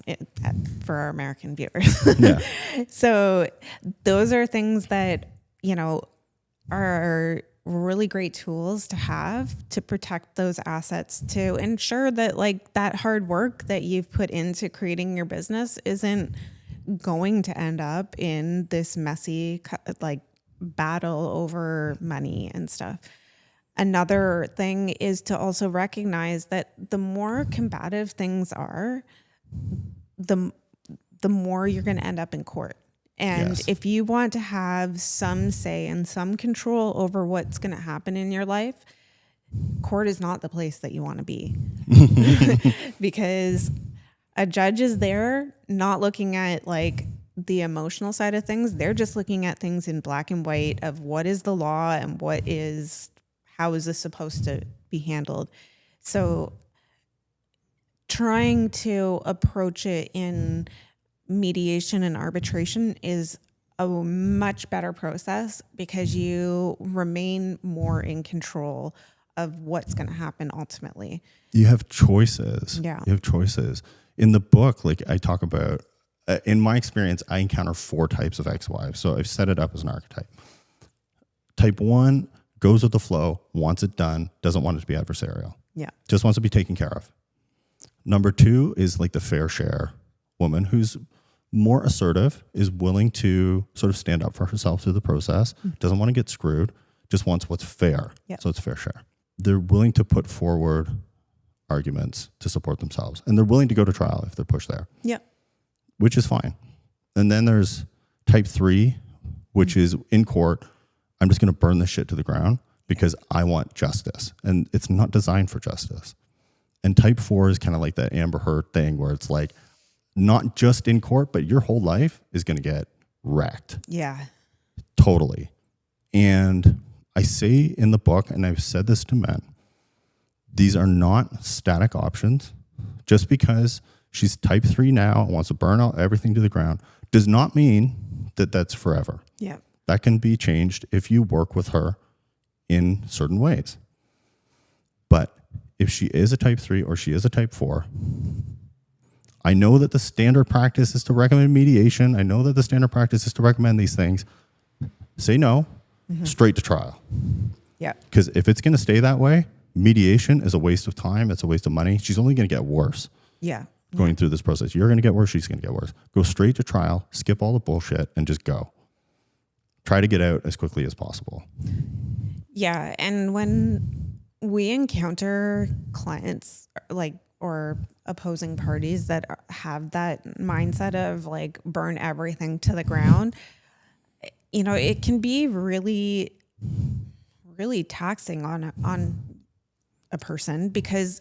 for our American viewers. Yeah. So those are things that, are really great tools to have to protect those assets, to ensure that that hard work that you've put into creating your business isn't going to end up in this messy battle over money and stuff. Another thing is to also recognize that the more combative things are, the more you're going to end up in court. And Yes. if you want to have some say and some control over what's going to happen in your life, court is not the place that you want to be. Because a judge is there not looking at the emotional side of things. They're just looking at things in black and white of what is the law and how is this supposed to be handled. So trying to approach it in mediation and arbitration is a much better process because you remain more in control of what's going to happen ultimately. You have choices. Yeah. You have choices. In the book, I talk about, in my experience, I encounter 4 types of ex-wives. So I've set it up as an archetype. Type 1 goes with the flow, wants it done, doesn't want it to be adversarial. Yeah. Just wants to be taken care of. Number 2 is the fair share woman who's more assertive, is willing to sort of stand up for herself through the process, doesn't want to get screwed, just wants what's fair. Yep. So it's fair share. They're willing to put forward arguments to support themselves, and they're willing to go to trial if they're pushed there. Yep. Which is fine. And then there's type 3, which is in court, I'm just going to burn this shit to the ground because I want justice. And it's not designed for justice. And type 4 is kind of like that Amber Heard thing where it's not just in court, but your whole life is going to get wrecked. Yeah. Totally. And I say in the book, and I've said this to men, these are not static options. Just because she's type 3 now and wants to burn out everything to the ground does not mean that that's forever. Yeah. That can be changed if you work with her in certain ways. But if she is a type 3 or she is a type 4, I know that the standard practice is to recommend mediation. I know that the standard practice is to recommend these things. Say no, straight to trial. Yeah. Because if it's going to stay that way, mediation is a waste of time. It's a waste of money. She's only going to get worse. Yeah. Going through this process. You're going to get worse. She's going to get worse. Go straight to trial, skip all the bullshit, and just go. Try to get out as quickly as possible. Yeah. And when we encounter clients or opposing parties that have that mindset of burn everything to the ground, it can be really, really taxing on a person because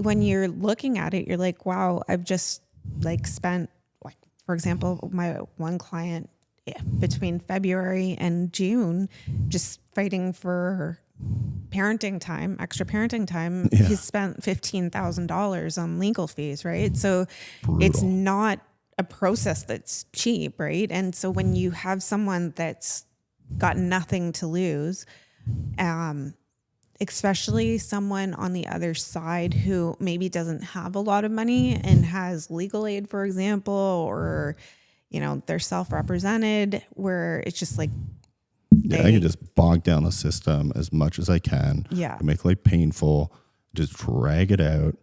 when you're looking at it, you're like, wow, I've just spent for example, my one client between February and June, just fighting for parenting time, extra parenting time. Yeah. He spent $15,000 on legal fees, right? So Brutal. It's not a process that's cheap, right? And so when you have someone that's got nothing to lose, especially someone on the other side who maybe doesn't have a lot of money and has legal aid, for example, or, they're self-represented, where it's just I can just bog down the system as much as I can. Yeah. Make life painful, just drag it out,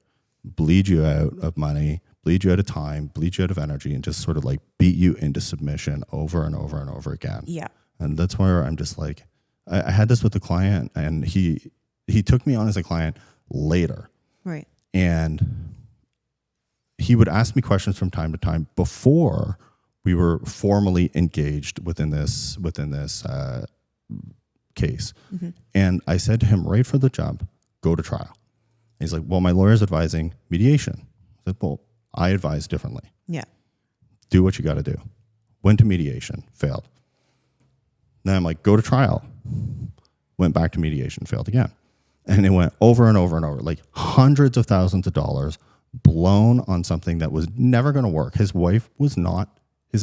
bleed you out of money, bleed you out of time, bleed you out of energy, and just sort of beat you into submission over and over and over again. Yeah. And that's where I'm just I had this with the client, and he took me on as a client later. Right. And he would ask me questions from time to time before we were formally engaged within this case. Mm-hmm. And I said to him right for the jump, go to trial. And he's like, well, my lawyer's advising mediation. I said, well, I advise differently. Yeah. Do what you got to do. Went to mediation, failed. Then I'm like, go to trial. Went back to mediation, failed again. And it went over and over and over, hundreds of thousands of dollars, blown on something that was never going to work. His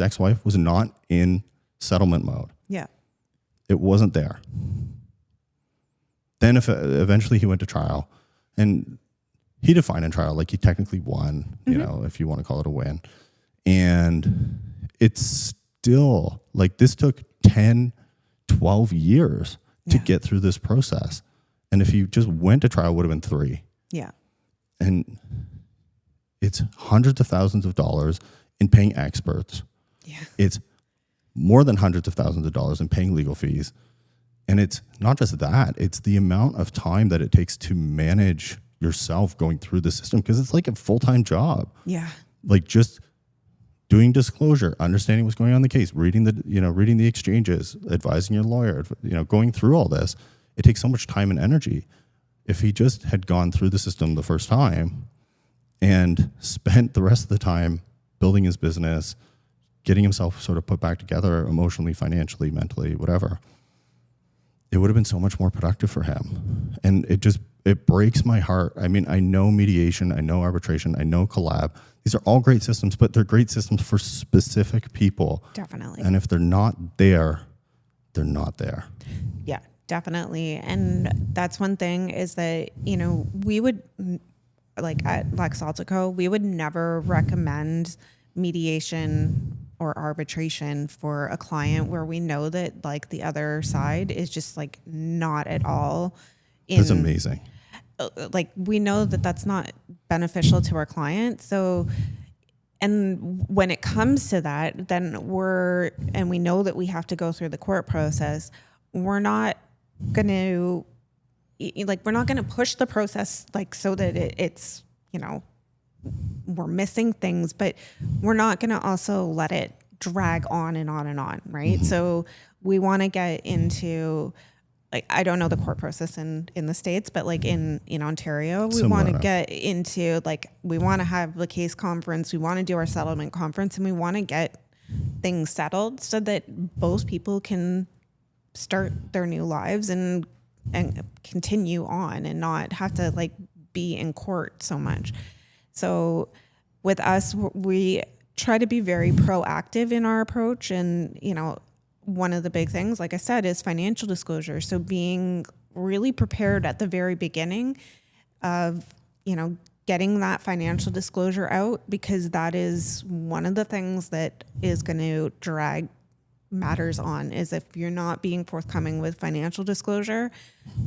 ex-wife was not in settlement mode. Yeah. It wasn't there. Then eventually he went to trial, and he defined in trial like he technically won, you know, if you want to call it a win. And it's still like this took 10, 12 years to get through this process. And if you just went to trial, it would have been 3. Yeah. And it's hundreds of thousands of dollars in paying experts. Yeah. It's more than hundreds of thousands of dollars in paying legal fees. And it's not just that, it's the amount of time that it takes to manage yourself going through the system, because it's like a full-time job. Yeah. Like just doing disclosure, understanding what's going on in the case, reading the exchanges, advising your lawyer, going through all this. It takes so much time and energy. If he just had gone through the system the first time and spent the rest of the time building his business, getting himself sort of put back together emotionally, financially, mentally, whatever, it would have been so much more productive for him. And it breaks my heart. I mean, I know mediation, I know arbitration, I know collab. These are all great systems, but they're great systems for specific people. Definitely. And if they're not there, they're not there. Yeah, definitely. And that's one thing is that, we would, like at Lex Altico, we would never recommend mediation or arbitration for a client where we know that like the other side is just like not at all. That's amazing. Like we know that that's not beneficial to our client. So, and when it comes to that, then we know that we have to go through the court process. We're not going to push the process like so that it's, we're missing things, but we're not going to also let it drag on and on and on. Right. Mm-hmm. So we want to get into, like, I don't know the court process in the States, but like in Ontario, we want to get into like, we want to have the case conference. We want to do our settlement conference, and we want to get things settled so that both people can start their new lives and continue on and not have to like be in court so much. So with us, we try to be very proactive in our approach. And, one of the big things, like I said, is financial disclosure. So being really prepared at the very beginning of, getting that financial disclosure out, because that is one of the things that is going to drag matters on, is if you're not being forthcoming with financial disclosure.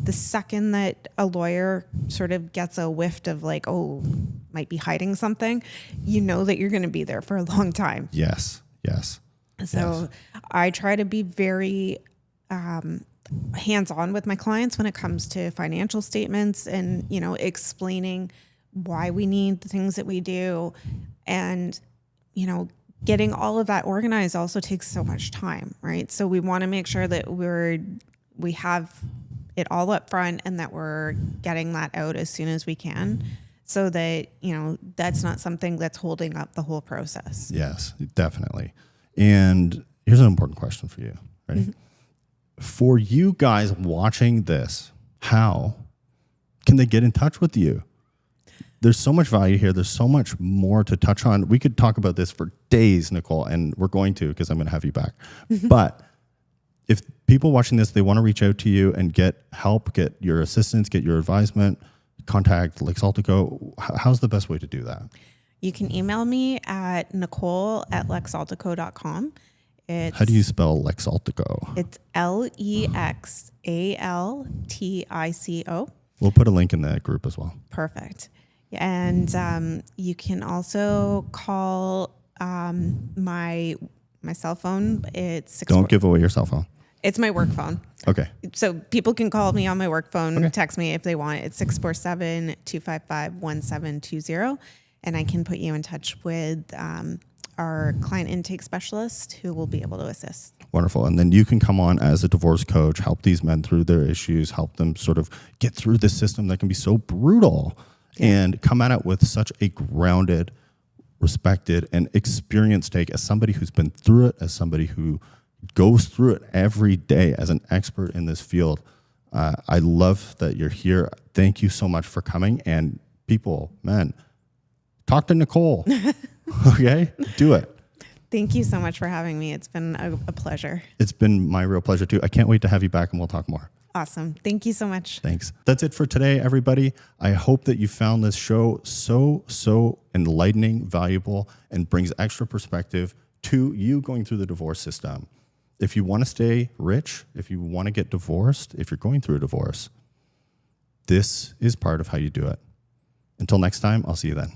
The second that a lawyer sort of gets a whiff of like, oh, might be hiding something, that you're going to be there for a long time. Yes. So I try to be very hands-on with my clients when it comes to financial statements and, explaining why we need the things that we do. And, getting all of that organized also takes so much time, right? So we want to make sure that we have it all up front and that we're getting that out as soon as we can, so that, that's not something that's holding up the whole process. Yes, definitely. And here's an important question for you, right? Mm-hmm. For you guys watching this, how can they get in touch with you? There's so much value here. There's so much more to touch on. We could talk about this for days, Nicole, and we're going to, because I'm going to have you back. But if people watching this, they want to reach out to you and get help, get your assistance, get your advisement, contact Lex Altico, how's the best way to do that? You can email me at nicole@lexaltico.com. How do you spell Lex Altico? It's LEXALTICO. We'll put a link in the group as well. Perfect. And you can also call my cell phone. It's Don't give away your cell phone. It's my work phone. Okay. So people can call me on my work phone, text me if they want. It's 647-255-1720. And I can put you in touch with our client intake specialist who will be able to assist. Wonderful. And then you can come on as a divorce coach, help these men through their issues, help them sort of get through this system that can be so brutal, and come at it with such a grounded, respected, and experienced take as somebody who's been through it, as somebody who goes through it every day as an expert in this field. I love that you're here. Thank you so much for coming. And people, men, Talk to Nicole. Okay? Do it. Thank you so much for having me. It's been a pleasure. It's been my real pleasure too. I can't wait to have you back and we'll talk more. Awesome. Thank you so much. Thanks. That's it for today, everybody. I hope that you found this show so enlightening, valuable, and brings extra perspective to you going through the divorce system. If you want to stay rich, if you want to get divorced, if you're going through a divorce, this is part of how you do it. Until next time, I'll see you then.